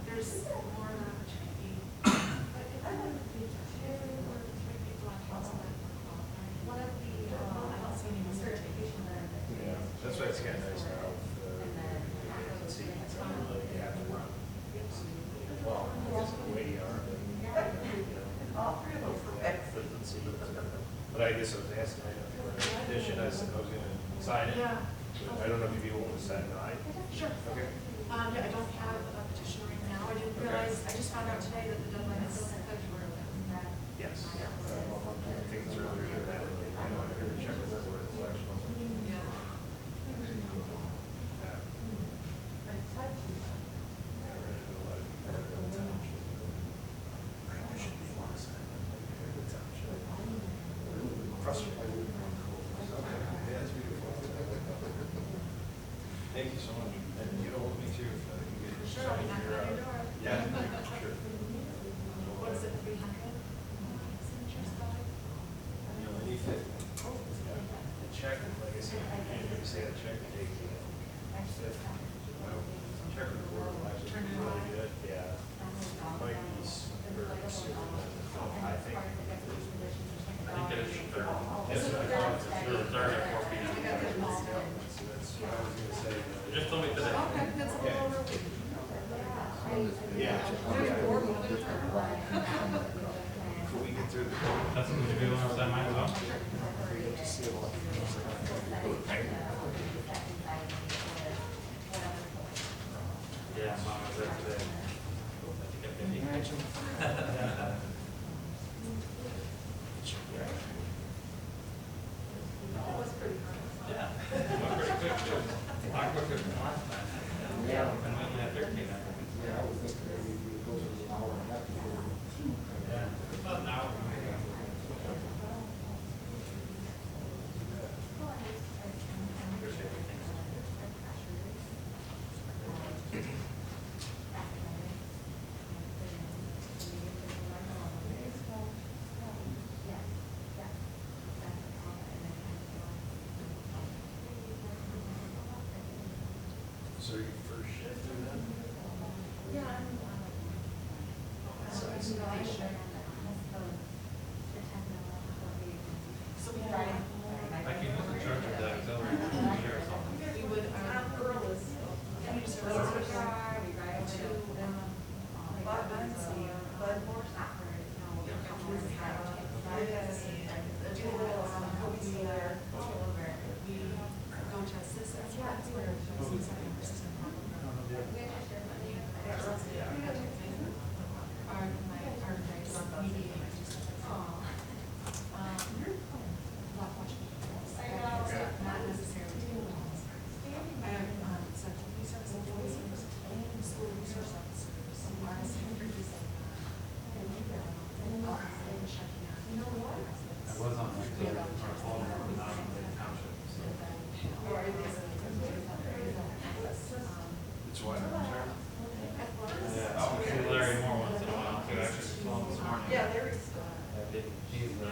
There's more opportunity. But if I would be 2 or 3 people on council that qualify, one of the, I don't see any certification there. Yeah, that's why it's kind of nice now. See, it's not really, you have to run. Well, it's the way you are, but, but I guess I was asking, I know for a petition, I said I was gonna sign it. Yeah. I don't know if you'd be willing to sign it, aye? Sure. Okay. Yeah, I don't have a petition right now. I didn't realize, I just found out today that the deadline is February 11th. Yes. I think it's earlier than that. I know, I heard check with the board of elections. Yeah. Thank you so much. And you hold me too. If you get Sure, I'll be knocking on your door. Yeah, sure. What is it, 300? Signatures, probably? You know, any fit. The check, like I said, you say that check, they take check with the board of elections, really good, yeah. Might be very soon. I think it is third. Yes, I thought it's third at 4 p.m. So that's what I was gonna say. Just told me today. Okay, that's a little over a week. Yeah. Before we get through the. That's what you do on that mine as well? Yeah, Mom was there today. I think I've been. Yeah. Went pretty quick too. A lot quicker than last time. Yeah. And we only had 13, I think. Yeah, I was thinking maybe we would go for an hour and a half before. Yeah. About an hour. representation. So we have. I can use the charge of the auxiliary sheriff's office. We would, Earl is, community services. We drive to, we go to assist, that's where suicide and persistent not necessarily. I have central police service employees, school resource officers, our secretaries, I was on auxiliary, or fall, not on the township, so. It's what, sure? Yeah, auxiliary more once in a while, too, actually, saw him this morning. Yeah, there is. He's the.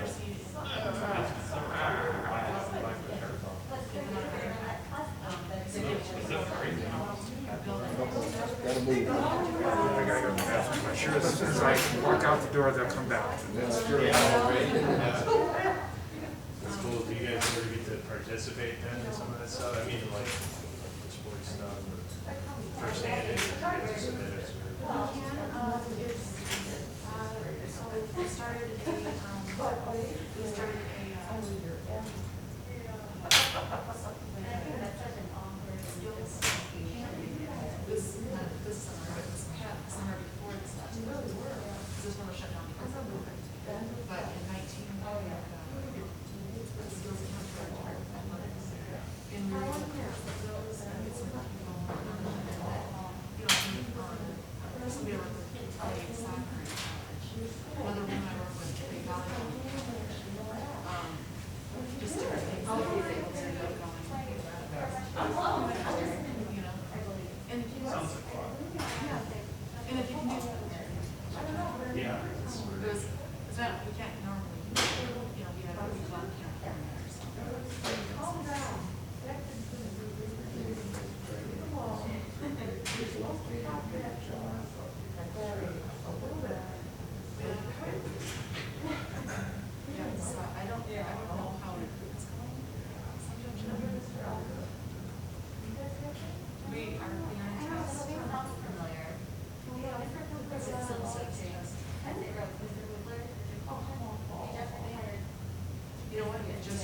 Gotta move. I gotta go to the bathroom. I'm sure as soon as I walk out the door, they'll come back. That's true. That's cool. Do you guys ever get to participate then in some of that stuff? I mean, like, sports stuff, or first aid, or participate, We started this summer, summer before this last year. This one was shut down because of COVID. But in 19, the skills counselor athletics. And we were able to course those and get some people somebody I work with played soccer in college. Another woman I work with played volleyball. Just different things that we were able to get going. You know, and if you Sounds like fun. and if you can do Yeah. it's not, we can't normally, we have a week long camp here and there, so. Yeah, so I don't know how it's going. We are in house. Familiar. Is it still associates? I think Mr. Whitler. Oh, he definitely hired. You know what, it just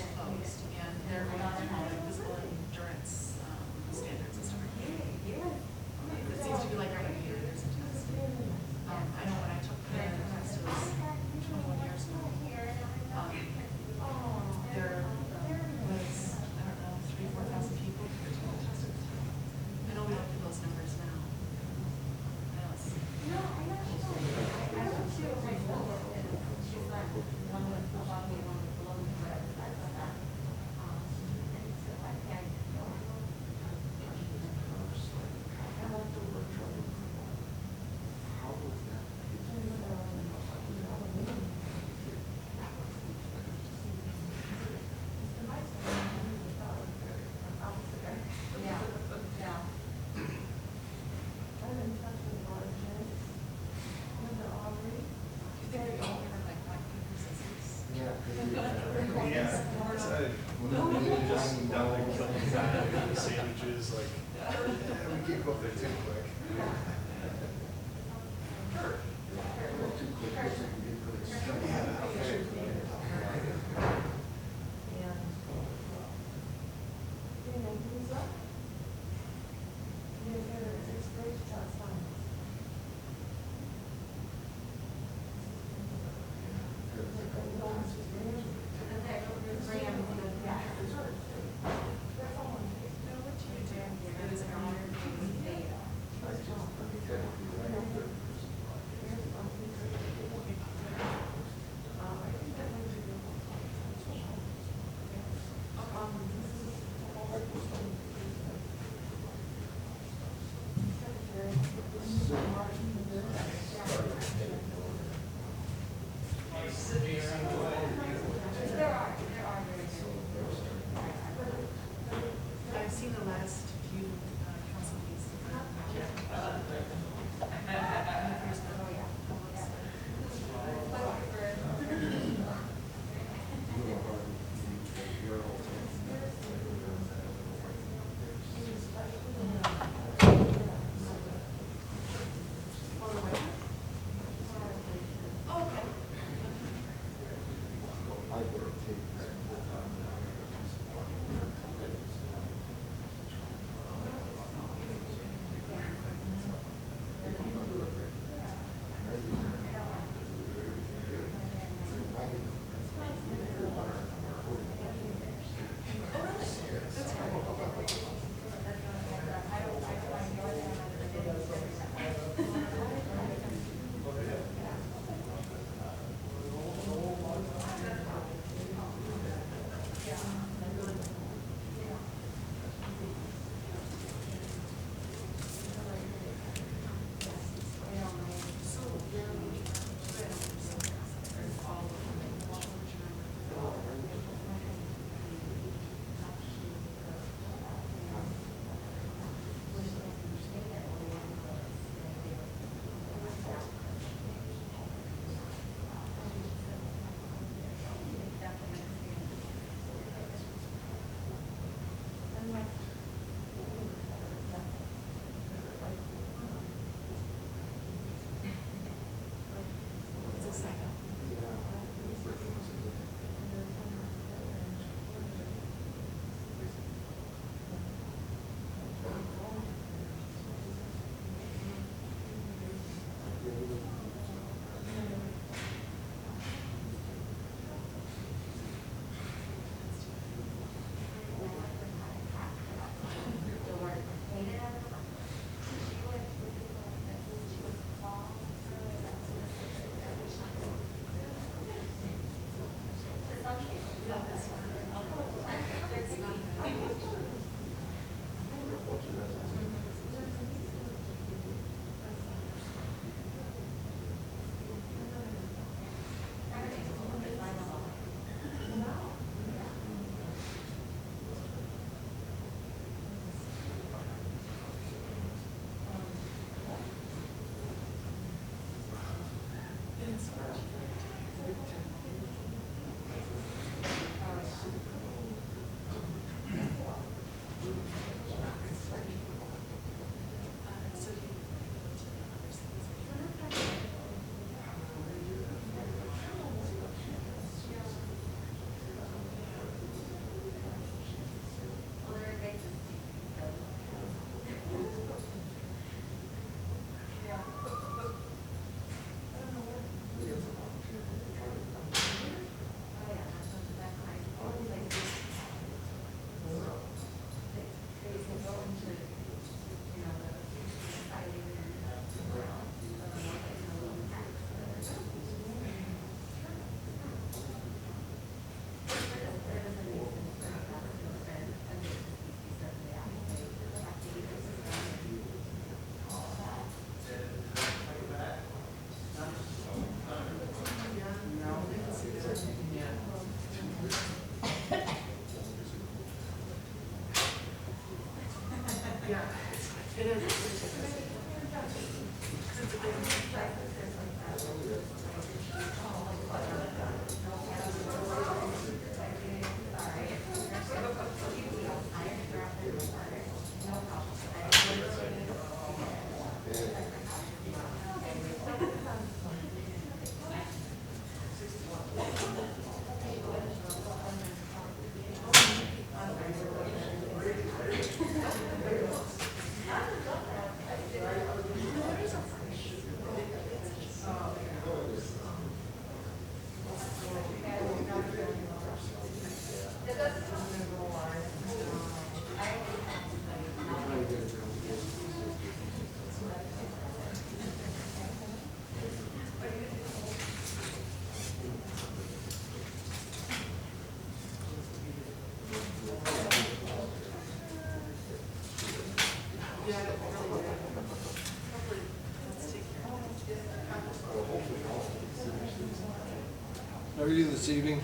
How are you this evening?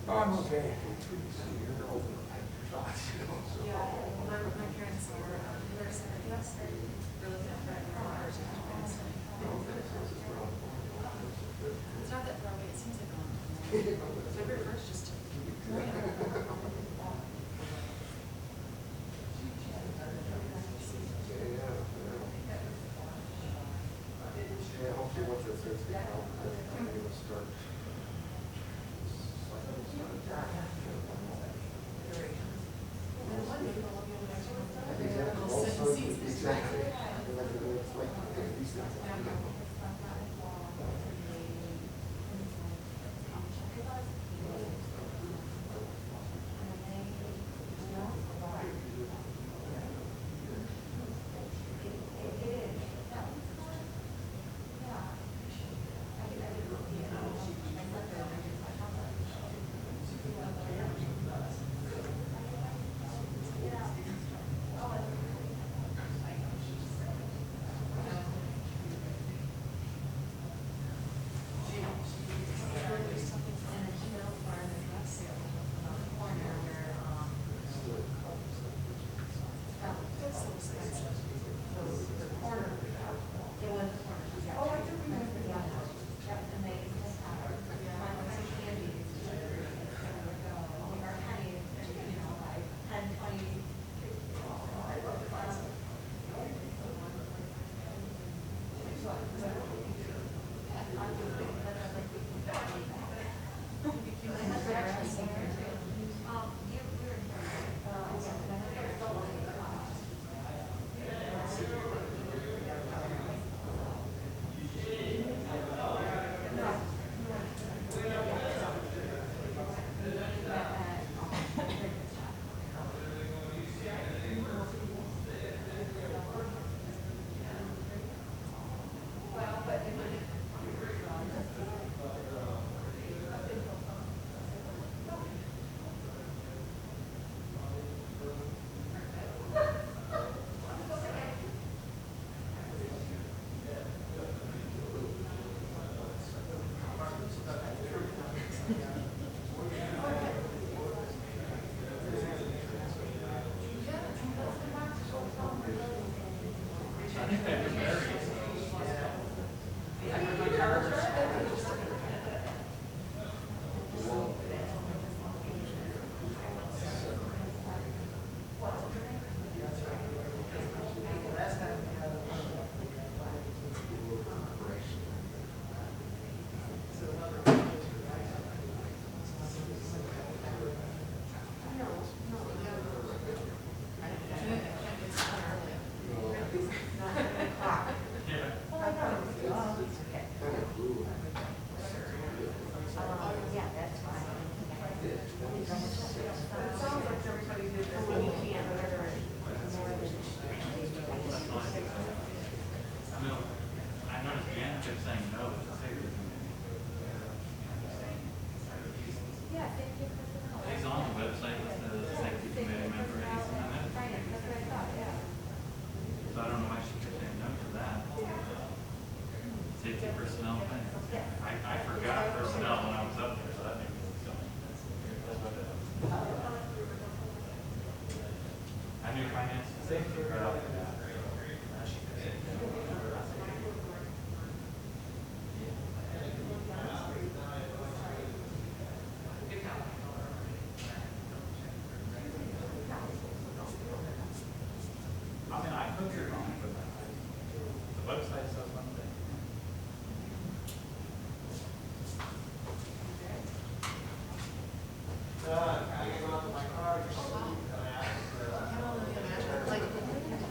I'm okay. My parents were nurses. They're looking at It's not that far away. It seems like a long time. February 1st just Yeah, hopefully once it starts getting out, it'll start. Exactly.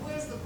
Where's the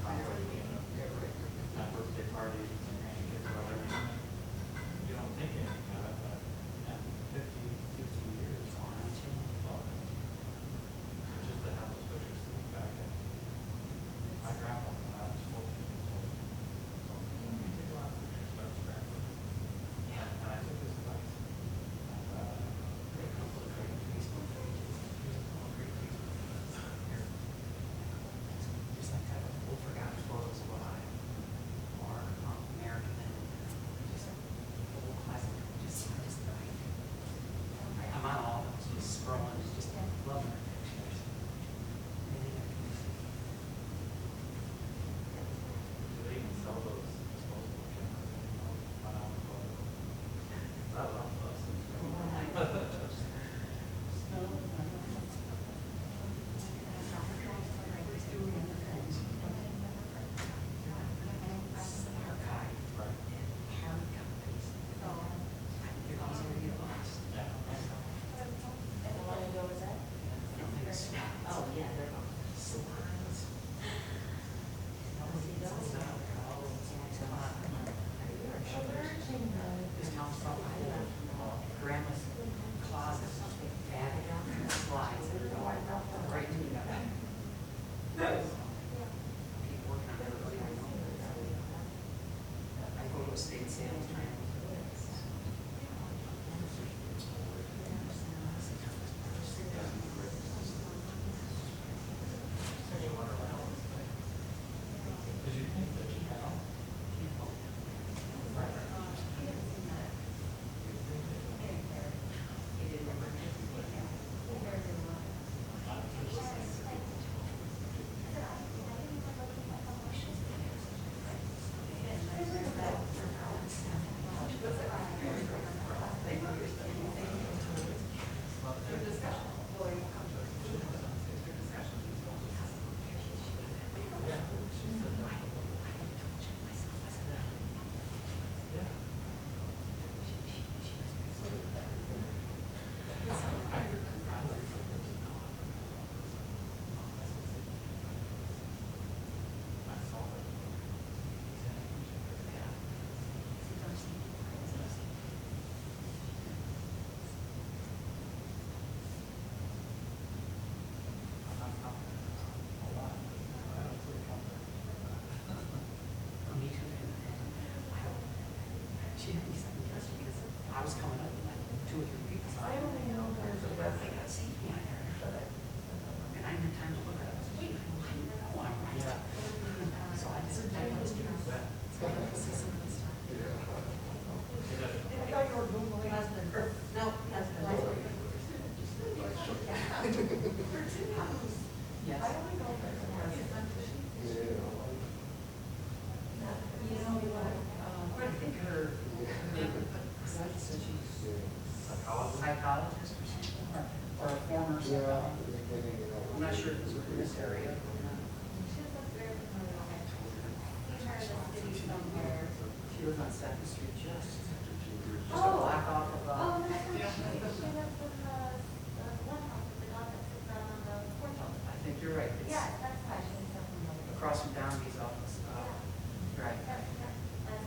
I Second Street, just a block off of, Oh, that's right. She lives in the one house with the dog that sits down on the porch all the I time. think you're right. It's Yeah, that's why she lives up in the. across from Downey's office. Right. That's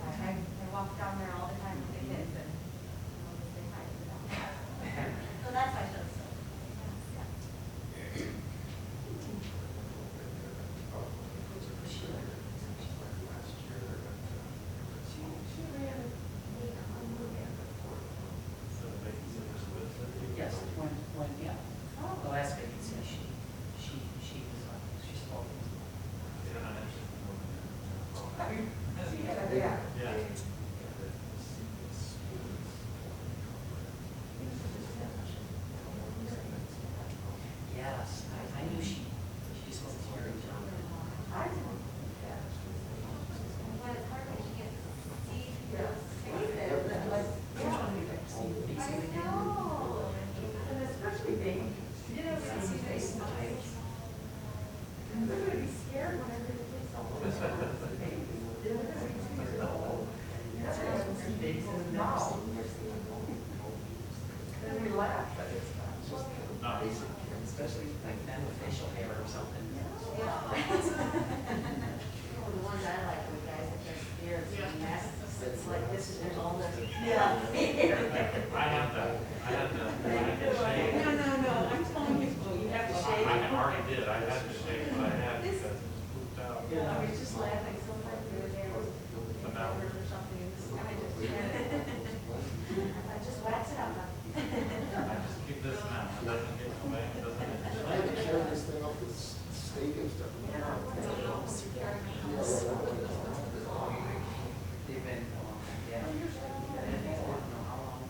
why I walk down there all the time with the kids and always say hi to the dog. So that's why she lives so. Yes, when, yeah, the last vacancy, she spoke. Yeah. Yes, I knew she spoke to her. I know. But it's hard when you can't see your faces and like, I know. And especially they, you know, see they smile. And they're gonna be scared whenever they take someone. They're gonna be scared. That's why I'm some days in the mouth. Then we laugh, but it's not just basic. Especially like men with facial hair or something. Yeah. The ones I like are the guys that just scared, so masks, it's like this, and there's all this. Yeah. I have to shave. No, I'm telling you, you have to shave. I already did, I had to shave, but I had because it pooped out. I was just laughing, sometimes the other day I was or something, and this guy just, I just wax it out. I just keep this now, it doesn't get away, it doesn't. I had to carry this thing up this stake and stuff. They've been, yeah. I don't know how long.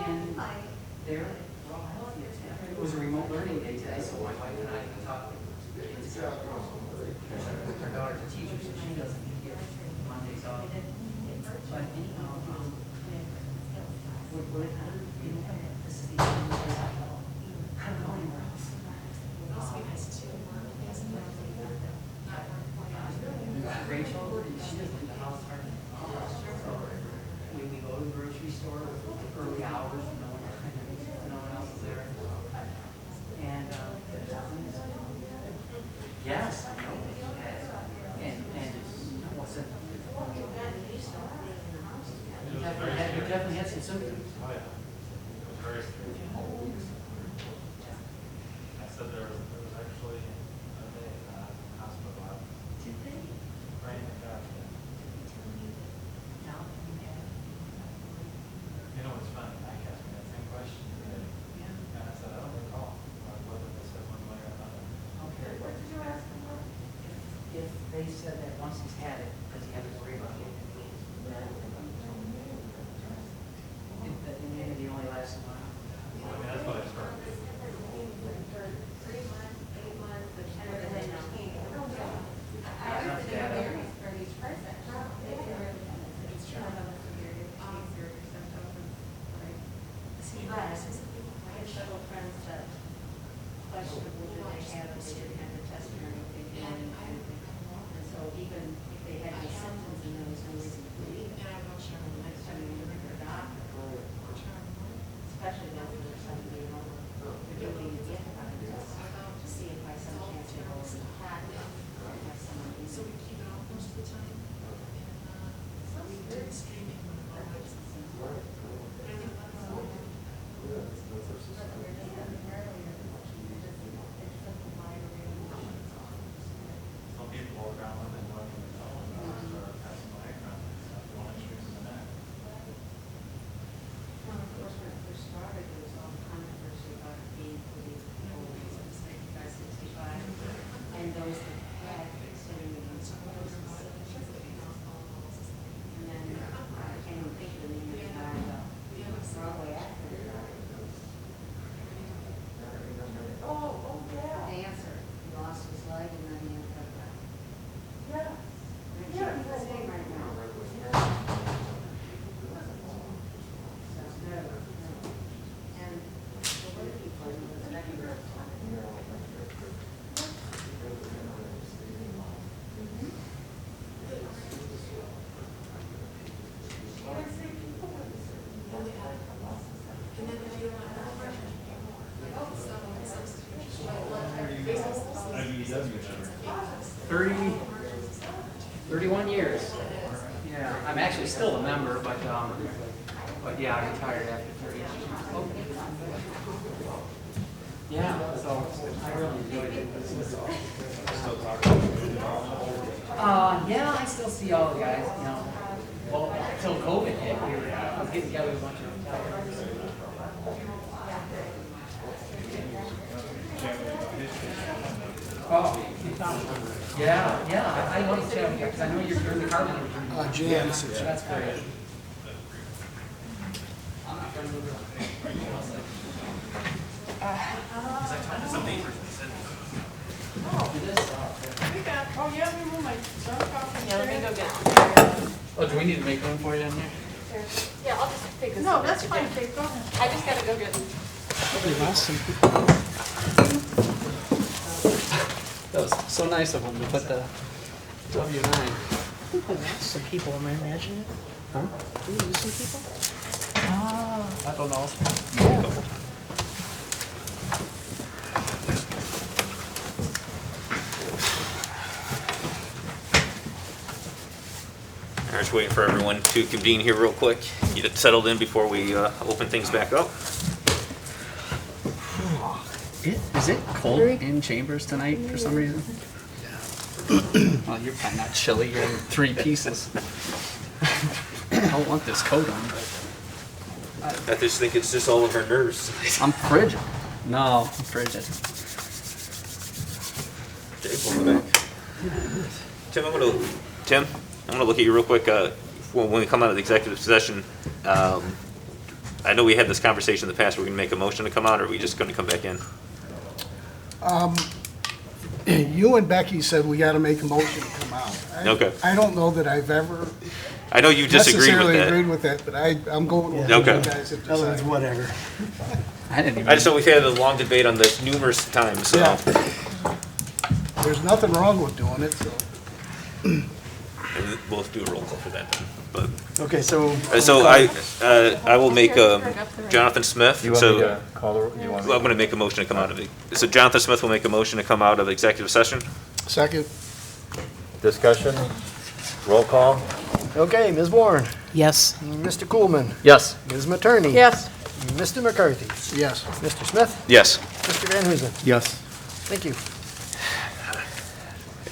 And they're all healthy. It was a remote learning day today, so my wife and I can talk. Her daughter's a teacher, so she doesn't get Mondays off. But anyhow, this is the only place I go. I don't go anywhere else. Rachel, she doesn't leave the house hardly. We go to the grocery store early hours, no one else is there. And, yes, I know. And what's it? You definitely had some symptoms. Oh, yeah. It was very scary. I said there was actually a day in the hospital. Right in the couch. You know what's funny? Mike asked me that same question today. And I said, I don't recall whether they said one way or another. Okay. What did you ask them about? If they said that once he's had it, does he have to worry about it? That immunity only lasts a while. I mean, that's what I started. 3 months, 8 months, but kind of then now. I was in a very early person. It's true. But I had several friends that questionable that they had, but they didn't have the test or anything. And so even if they had any symptoms and there was no reason to believe it, next time you look at their doctor, especially now when there's somebody, you know, they're doing the antibody test to see if by some chance they're going to have someone. So we keep it off most of the time? Some people walk around with it, don't even know, and are passing by around, one extreme to the next. Well, of course, when it first started, there was all the controversy about it being for the oldies of 65, and those that had considered it unsupported. And then, I can't even think of the name of the guy, Broadway actor. Oh, yeah. Thirty, 31 years. Yeah, I'm actually still a member, but yeah, I retired after 30 years. Yeah, so I really enjoyed it. Yeah, I still see all the guys, you know. Well, until COVID hit, I was getting together with a bunch of retirees. Oh, yeah, I want to chat with you, because I know you're in the carbon. Jan. That's great. Oh, yeah, we move my junk off. Yeah, let me go get Oh, do we need to make room for you in there? Yeah, I'll just take this. No, that's fine, Kate, go ahead. I just gotta go get. That was so nice of them to put the W9. Some people, am I imagining it? Huh? Do you lose some people? I don't know. I'm just waiting for everyone to convene here real quick, get it settled in before we open things back up. Is it cold in chambers tonight for some reason? Well, you're probably not chilly. You're in 3 pieces. I don't want this coat on, but I just think it's just all of our nerves. I'm frigid. No, I'm frigid. Dave, on the back. Tim, I'm gonna look at you real quick. When we come out of the executive session, I know we had this conversation in the past. We're gonna make a motion to come out, or are we just gonna come back in? You and Becky said we gotta make a motion to come out. Okay. I don't know that I've ever I know you disagree with necessarily that. agreed with that, but I'm going with Okay. what you guys have decided. Whatever. I didn't even. I just know we've had a long debate on this numerous times, so. Yeah. There's nothing wrong with doing it, so. And we'll do a roll call for that then, but. Okay, so. So I will make Jonathan Smith, You want me so to call the, you want me? I'm gonna make a motion to come out of it. So Jonathan Smith will make a motion to come out of executive session. Second. Discussion? Roll call? Okay, Ms. Warren, Yes. Mr. Coolman, Yes. Ms. Materney. Yes. Mr. McCarthy, Yes. Mr. Smith, Yes. Mr. Van Huzen. Yes. Thank you.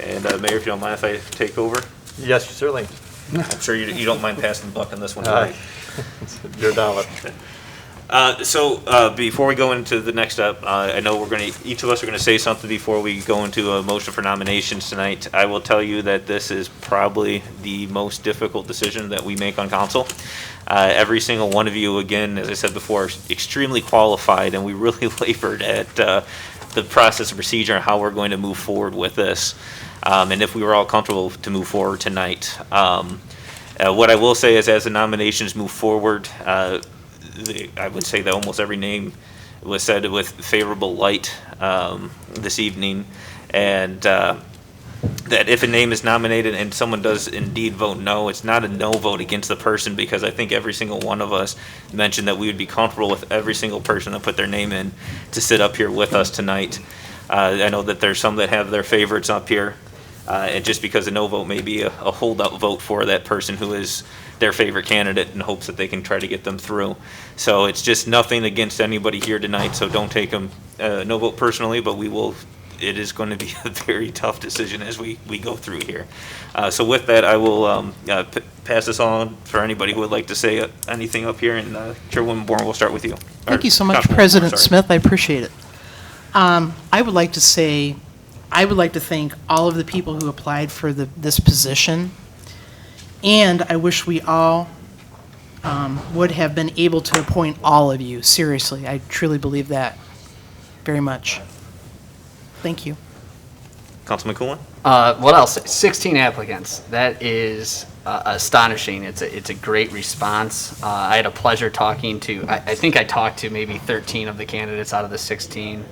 And Mayor, if you don't mind if I take over? Yes, certainly. I'm sure you don't mind passing the buck on this one, Aye. right? Your dollar. So before we go into the next step, I know each of us are gonna say something before we go into a motion for nominations tonight. I will tell you that this is probably the most difficult decision that we make on council. Every single one of you, again, as I said before, is extremely qualified, and we really labored at the process and procedure and how we're going to move forward with this. And if we were all comfortable to move forward tonight. What I will say is as the nominations move forward, I would say that almost every name was said with favorable light this evening, and that if a name is nominated and someone does indeed vote no, it's not a no vote against the person, because I think every single one of us mentioned that we would be comfortable with every single person that put their name in to sit up here with us tonight. I know that there's some that have their favorites up here, and just because a no vote may be a holdout vote for that person who is their favorite candidate in hopes that they can try to get them through. So it's just nothing against anybody here tonight, so don't take them no vote personally, but it is going to be a very tough decision as we go through here. So with that, I will pass this on for anybody who would like to say anything up here, and Chairwoman Bourne, we'll start with you. Thank you so much, Councilwoman, President sorry. Smith. I appreciate it. I would like to thank all of the people who applied for this position. And I wish we all would have been able to appoint all of you. Seriously, I truly believe that very much. Thank you. Councilman Coolin? What else? 16 applicants. That is astonishing. It's a great response. I had a pleasure talking to, I think I talked to maybe 13 of the candidates out of the 16.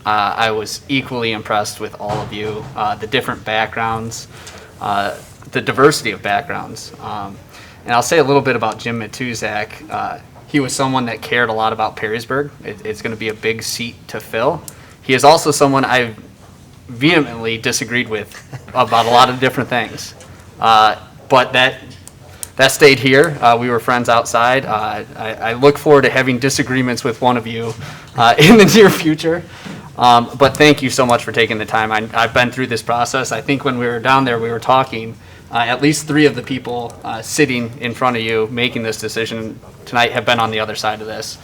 I was equally impressed with all of you, the different backgrounds, the diversity of backgrounds. And I'll say a little bit about Jim Matuzak. he was someone that cared a lot about Perrysburg. It's going to be a big seat to fill. He is also someone I vehemently disagreed with about a lot of different things. But that stayed here. We were friends outside. I look forward to having disagreements with one of you in the near future. But thank you so much for taking the time. I've been through this process. I think when we were down there, we were talking. At least 3 of the people sitting in front of you making this decision tonight have been on the other side of this.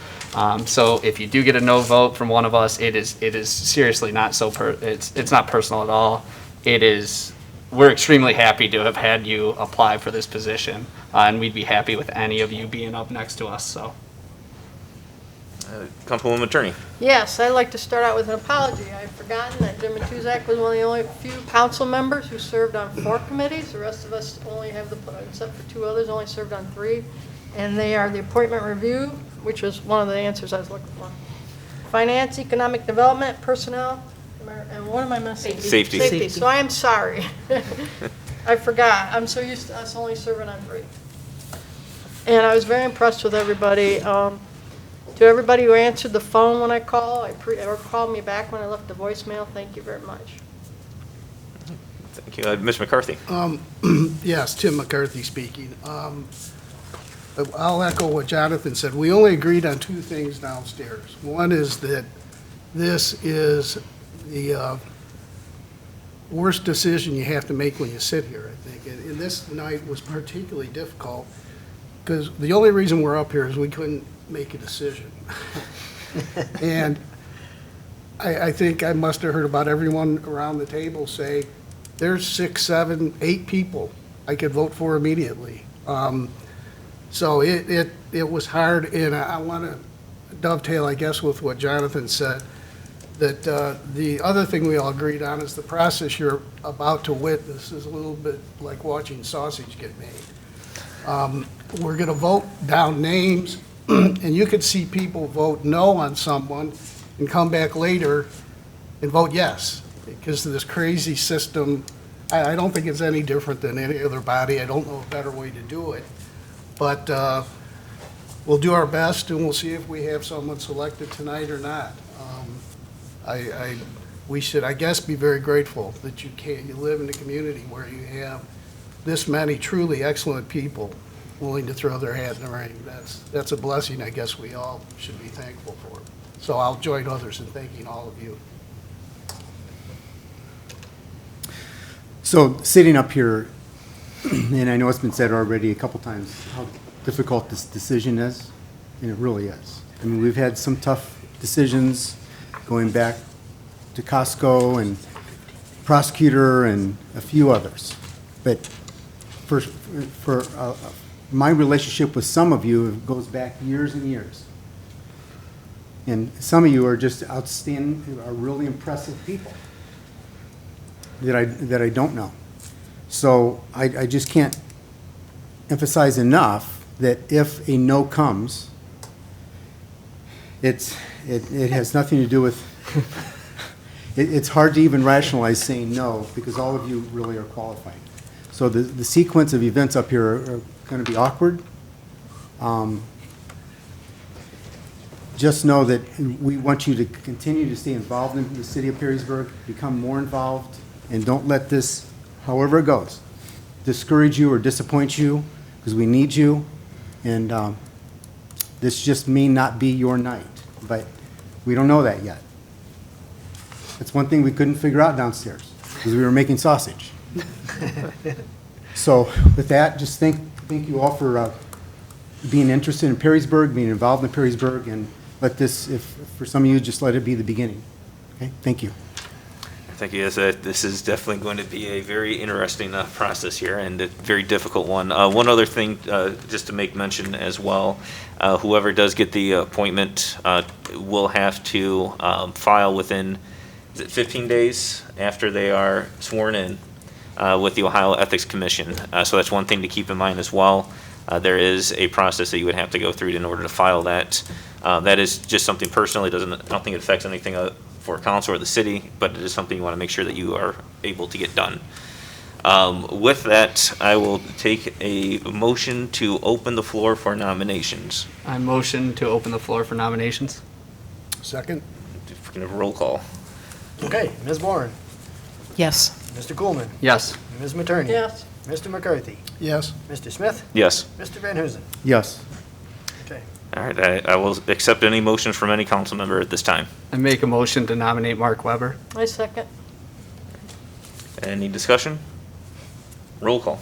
So if you do get a no vote from one of us, it is seriously not it's not personal at all. We're extremely happy to have had you apply for this position, and we'd be happy with any of you being up next to us. So. Councilwoman Attorney. Yes, I'd like to start out with an apology. I've forgotten that Jim Matuzak was one of the only few council members who served on 4 committees. The rest of us only have except for 2 others, only served on 3. And they are the appointment review, which was one of the answers I was looking for. Finance, economic development, personnel, and what am I missing? Safety. Safety. So I am sorry. I forgot. I'm so used to us only serving on 3. And I was very impressed with everybody. To everybody who answered the phone when I called, or called me back when I left the voicemail, thank you very much. Thank you. Ms. McCarthy. Yes, Tim McCarthy speaking. I'll echo what Jonathan said. We only agreed on 2 things downstairs. One is that this is the worst decision you have to make when you sit here, I think. And this night was particularly difficult because the only reason we're up here is we couldn't make a decision. And I think I must have heard about everyone around the table say, there's 6, 7, 8 people I could vote for immediately. So it was hard, and I want to dovetail, I guess, with what Jonathan said, that the other thing we all agreed on is the process you're about to witness is a little bit like watching sausage get made. We're going to vote down names, and you could see people vote no on someone and come back later and vote yes because of this crazy system. I don't think it's any different than any other body. I don't know a better way to do it. But we'll do our best, and we'll see if we have someone selected tonight or not. We should, I guess, be very grateful that you live in a community where you have this many truly excellent people willing to throw their hat in the ring. That's a blessing I guess we all should be thankful for. So I'll join others in thanking all of you. So sitting up here, and I know it's been said already a couple times how difficult this decision is, and it really is. I mean, we've had some tough decisions going back to Costco and prosecutor and a few others. But for my relationship with some of you goes back years and years. And some of you are just outstanding, are really impressive people that I don't know. So I just can't emphasize enough that if a no comes, it has nothing to do with, it's hard to even rationalize saying no because all of you really are qualified. So the sequence of events up here are going to be awkward. Just know that we want you to continue to stay involved in the city of Perrysburg, become more involved, and don't let this, however it goes, discourage you or disappoint you, because we need you, and this just may not be your night, but we don't know that yet. That's one thing we couldn't figure out downstairs, because we were making sausage. So with that, just thank you all for being interested in Perrysburg, being involved in Perrysburg, and let this, if for some of you, just let it be the beginning. Okay, thank you. Thank you. Yes, this is definitely going to be a very interesting process here and a very difficult one. One other thing, just to make mention as well, whoever does get the appointment will have to file within, is it 15 days after they are sworn in with the Ohio Ethics Commission. So that's one thing to keep in mind as well. There is a process that you would have to go through in order to file that. That is just something personal. I don't think it affects anything for council or the city, but it is something you want to make sure that you are able to get done. With that, I will take a motion to open the floor for nominations. I motion to open the floor for nominations. Second? If we can have a roll call. Okay, Ms. Warren, Yes. Mr. Coolman, Yes. Ms. Materney. Yes. Mr. McCarthy, Yes. Mr. Smith, Yes. Mr. Van Huzen. Yes. Okay. All right, I will accept any motions from any council member at this time. I make a motion to nominate Mark Weber. I second. Any discussion? Roll call.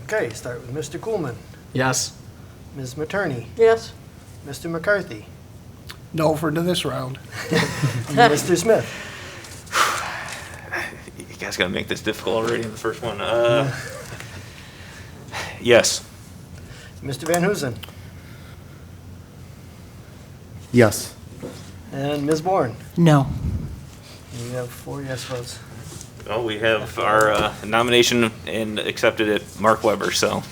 Okay, start with Mr. Coolman, Yes. Ms. Materney, Yes. Mr. McCarthy, No for this round. and Mr. Smith. You guys gotta make this difficult already in the first one. Yes. Mr. Van Huzen, Yes. and Ms. Bourne. No. We have 4 yes votes. Well, we have our nomination and accepted it, Mark Weber, so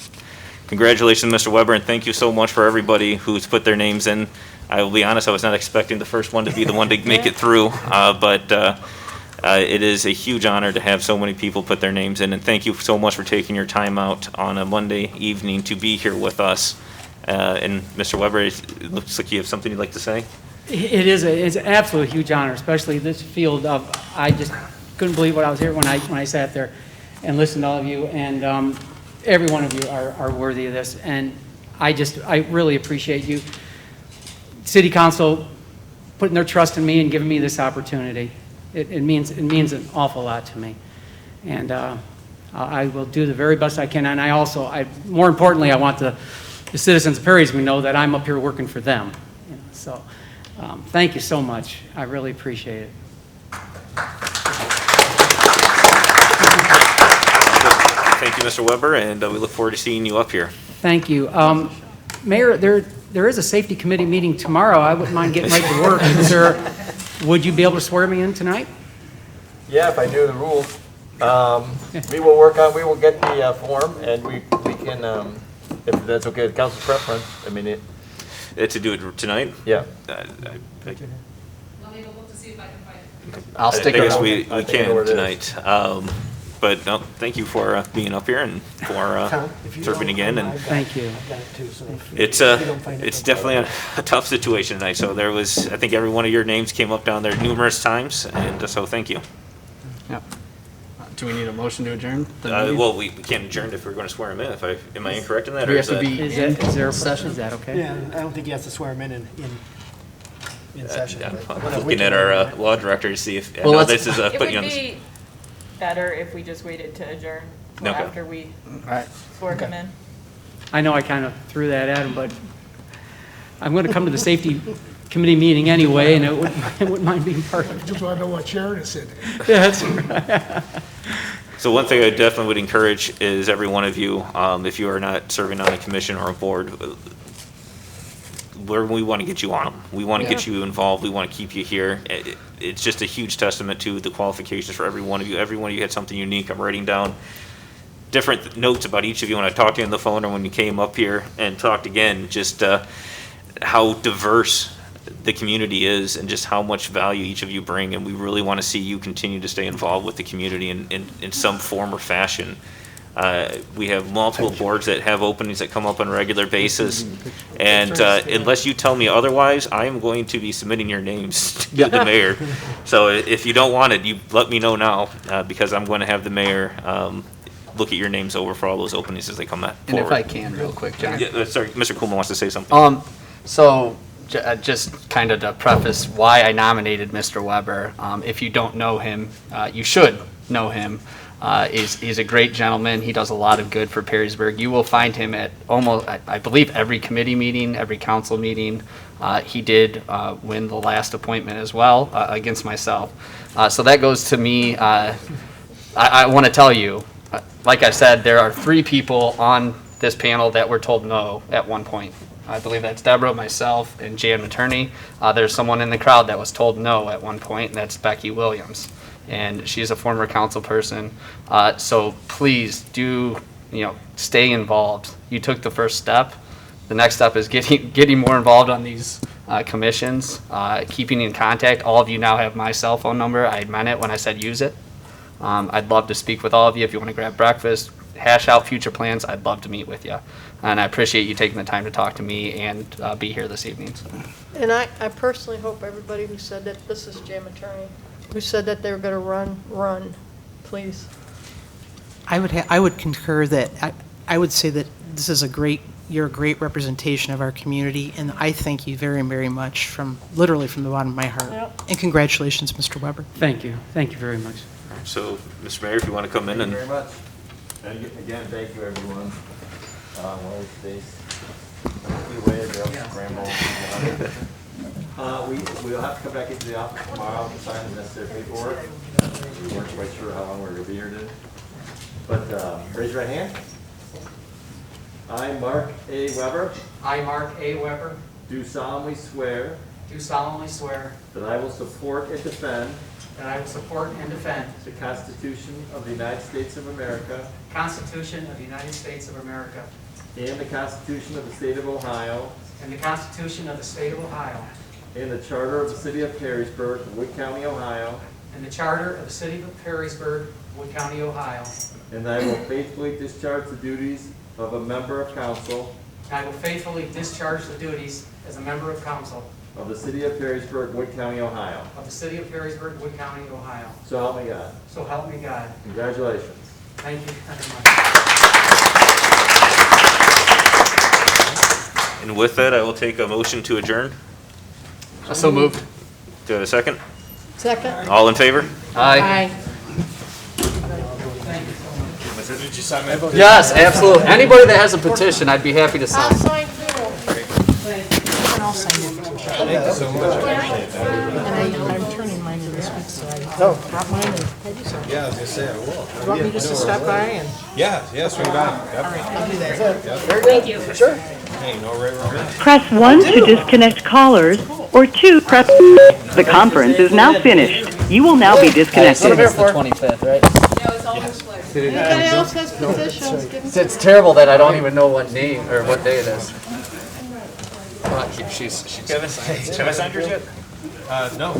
congratulations, Mr. Weber, and thank you so much for everybody who's put their names in. I will be honest, I was not expecting the first one to be the one to make it through, but it is a huge honor to have so many people put their names in, and thank you so much for taking your time out on a Monday evening to be here with us. And Mr. Weber, it looks like you have something you'd like to say? It's an absolute huge honor, especially this field of, I just couldn't believe what I was hearing when I sat there and listened to all of you, and every one of you are worthy of this, and I really appreciate you, City Council, putting their trust in me and giving me this opportunity. It means an awful lot to me, and I will do the very best I can, and more importantly, I want the citizens of Perrysburg to know that I'm up here working for them. So, thank you so much. I really appreciate it. Thank you, Mr. Weber, and we look forward to seeing you up here. Thank you. Mayor, there is a safety committee meeting tomorrow. I wouldn't mind getting right to work. Would you be able to swear me in tonight? Yeah, if I knew the rules. We will get the form, and we can, if that's okay, the council's preference, I mean, To do it tonight? yeah. I'll stick I guess around. we I think I know can where it is. tonight. But no, thank you for being up here and for serving again. And Thank you. it's definitely a tough situation tonight. So I think every one of your names came up down there numerous times, and so thank you. Yep. Do we need a motion to adjourn? the meeting? Well, we can't adjourn if we're going to swear him in. Am I incorrect in that? Do we or have to that- be Is there a session? Is that okay? Yeah, I don't think you have to swear him in session. I'm but looking at our law director to see if, I Well, know let's- this is It putting you would on the. be better if we just waited to adjourn till Okay. after we All right. swear him in. I know I kind of threw that at him, but I'm going to come to the safety committee meeting anyway, and I wouldn't mind being part of it. Just want to know what chair to sit in. Yeah, that's right. So one thing I definitely would encourage is every one of you, if you are not serving on a commission or a board, we want to get you on them. We want to get you involved. We want to keep you here. It's just a huge testament to the qualifications for every one of you. Every one of you had something unique. I'm writing down different notes about each of you when I talked to you on the phone or when you came up here and talked again, just how diverse the community is and just how much value each of you bring. And we really want to see you continue to stay involved with the community in some form or fashion. We have multiple boards that have openings that come up on a regular basis. And unless you tell me otherwise, I am going to be submitting your names to the mayor. So if you don't want it, you let me know now, because I'm going to have the mayor look at your names over for all those openings as they come forward. And if I can, real quick, John. Yeah, sorry, Mr. Kuhlman wants to say something. So just kind of to preface why I nominated Mr. Weber, if you don't know him, you should know him. He's a great gentleman. He does a lot of good for Perrysburg. You will find him at almost, I believe, every committee meeting, every council meeting. He did win the last appointment as well against myself. So that goes to me. I want to tell you, like I said, there are 3 people on this panel that were told no at one point. I believe that's Deborah, myself, and Jan Materney. There's someone in the crowd that was told no at one point, and that's Becky Williams. And she's a former council person. So please do, stay involved. You took the first step. The next step is getting more involved on these commissions, keeping in contact. All of you now have my cell phone number. I meant it when I said use it. I'd love to speak with all of you. If you want to grab breakfast, hash out future plans, I'd love to meet with you. And I appreciate you taking the time to talk to me and be here this evening. And I personally hope everybody who said that, this is Jam Attorney, who said that they were going to run, please. I would concur that, I would say that this is you're a great representation of our community, and I thank you very, very much literally from the bottom of my heart. Yep. And congratulations, Mr. Weber. Thank you very much. So, Mr. Mayor, if you want to come in Thank and. you very much. And again, thank you, everyone. Well, stays away, they'll scramble. We'll have to come back into the office tomorrow to sign the necessary paperwork. We weren't quite sure how long we were going to be here today. But raise your right hand. I, Mark A. Weber, I, Mark A. Weber, do solemnly swear do solemnly swear that I will support and defend that I will support and defend the Constitution of the United States of America the Constitution of the United States of America and the Constitution of the State of Ohio and the Constitution of the State of Ohio and the Charter of the City of Perrysburg, Wood County, Ohio, and the Charter of the City of Perrysburg, Wood County, Ohio. and that I will faithfully discharge the duties of a member of council And I will faithfully discharge the duties as a member of council of the City of Perrysburg, Wood County, Ohio. of the City of Perrysburg, Wood County, Ohio. So help me God. So help me God. Congratulations. Thank you very much. And with that, I will take a motion to adjourn. So moved. Do I have a second? Second? All in favor? Aye. Did you sign my? Yes, absolutely. Anybody that has a petition, I'd be happy to I'll sign. sign too. And I'll sign it. Thank you so much. I appreciate that. And I'm turning mine in this week, so I brought mine and Peggy signed. Yeah, I was gonna say I will. Do you want me just to stop by and? Yeah, swing by. Yep. All right, I'll do that. Thank you. Sure. Hey, you know right wrong. Press 1 to disconnect callers, or 2 press... The conference is now finished. You will now be disconnected. It's the 25th, right? Anybody else has petitions? Give them- It's terrible that I don't even know what name or what day it is. She's Have I signed yours yet? No.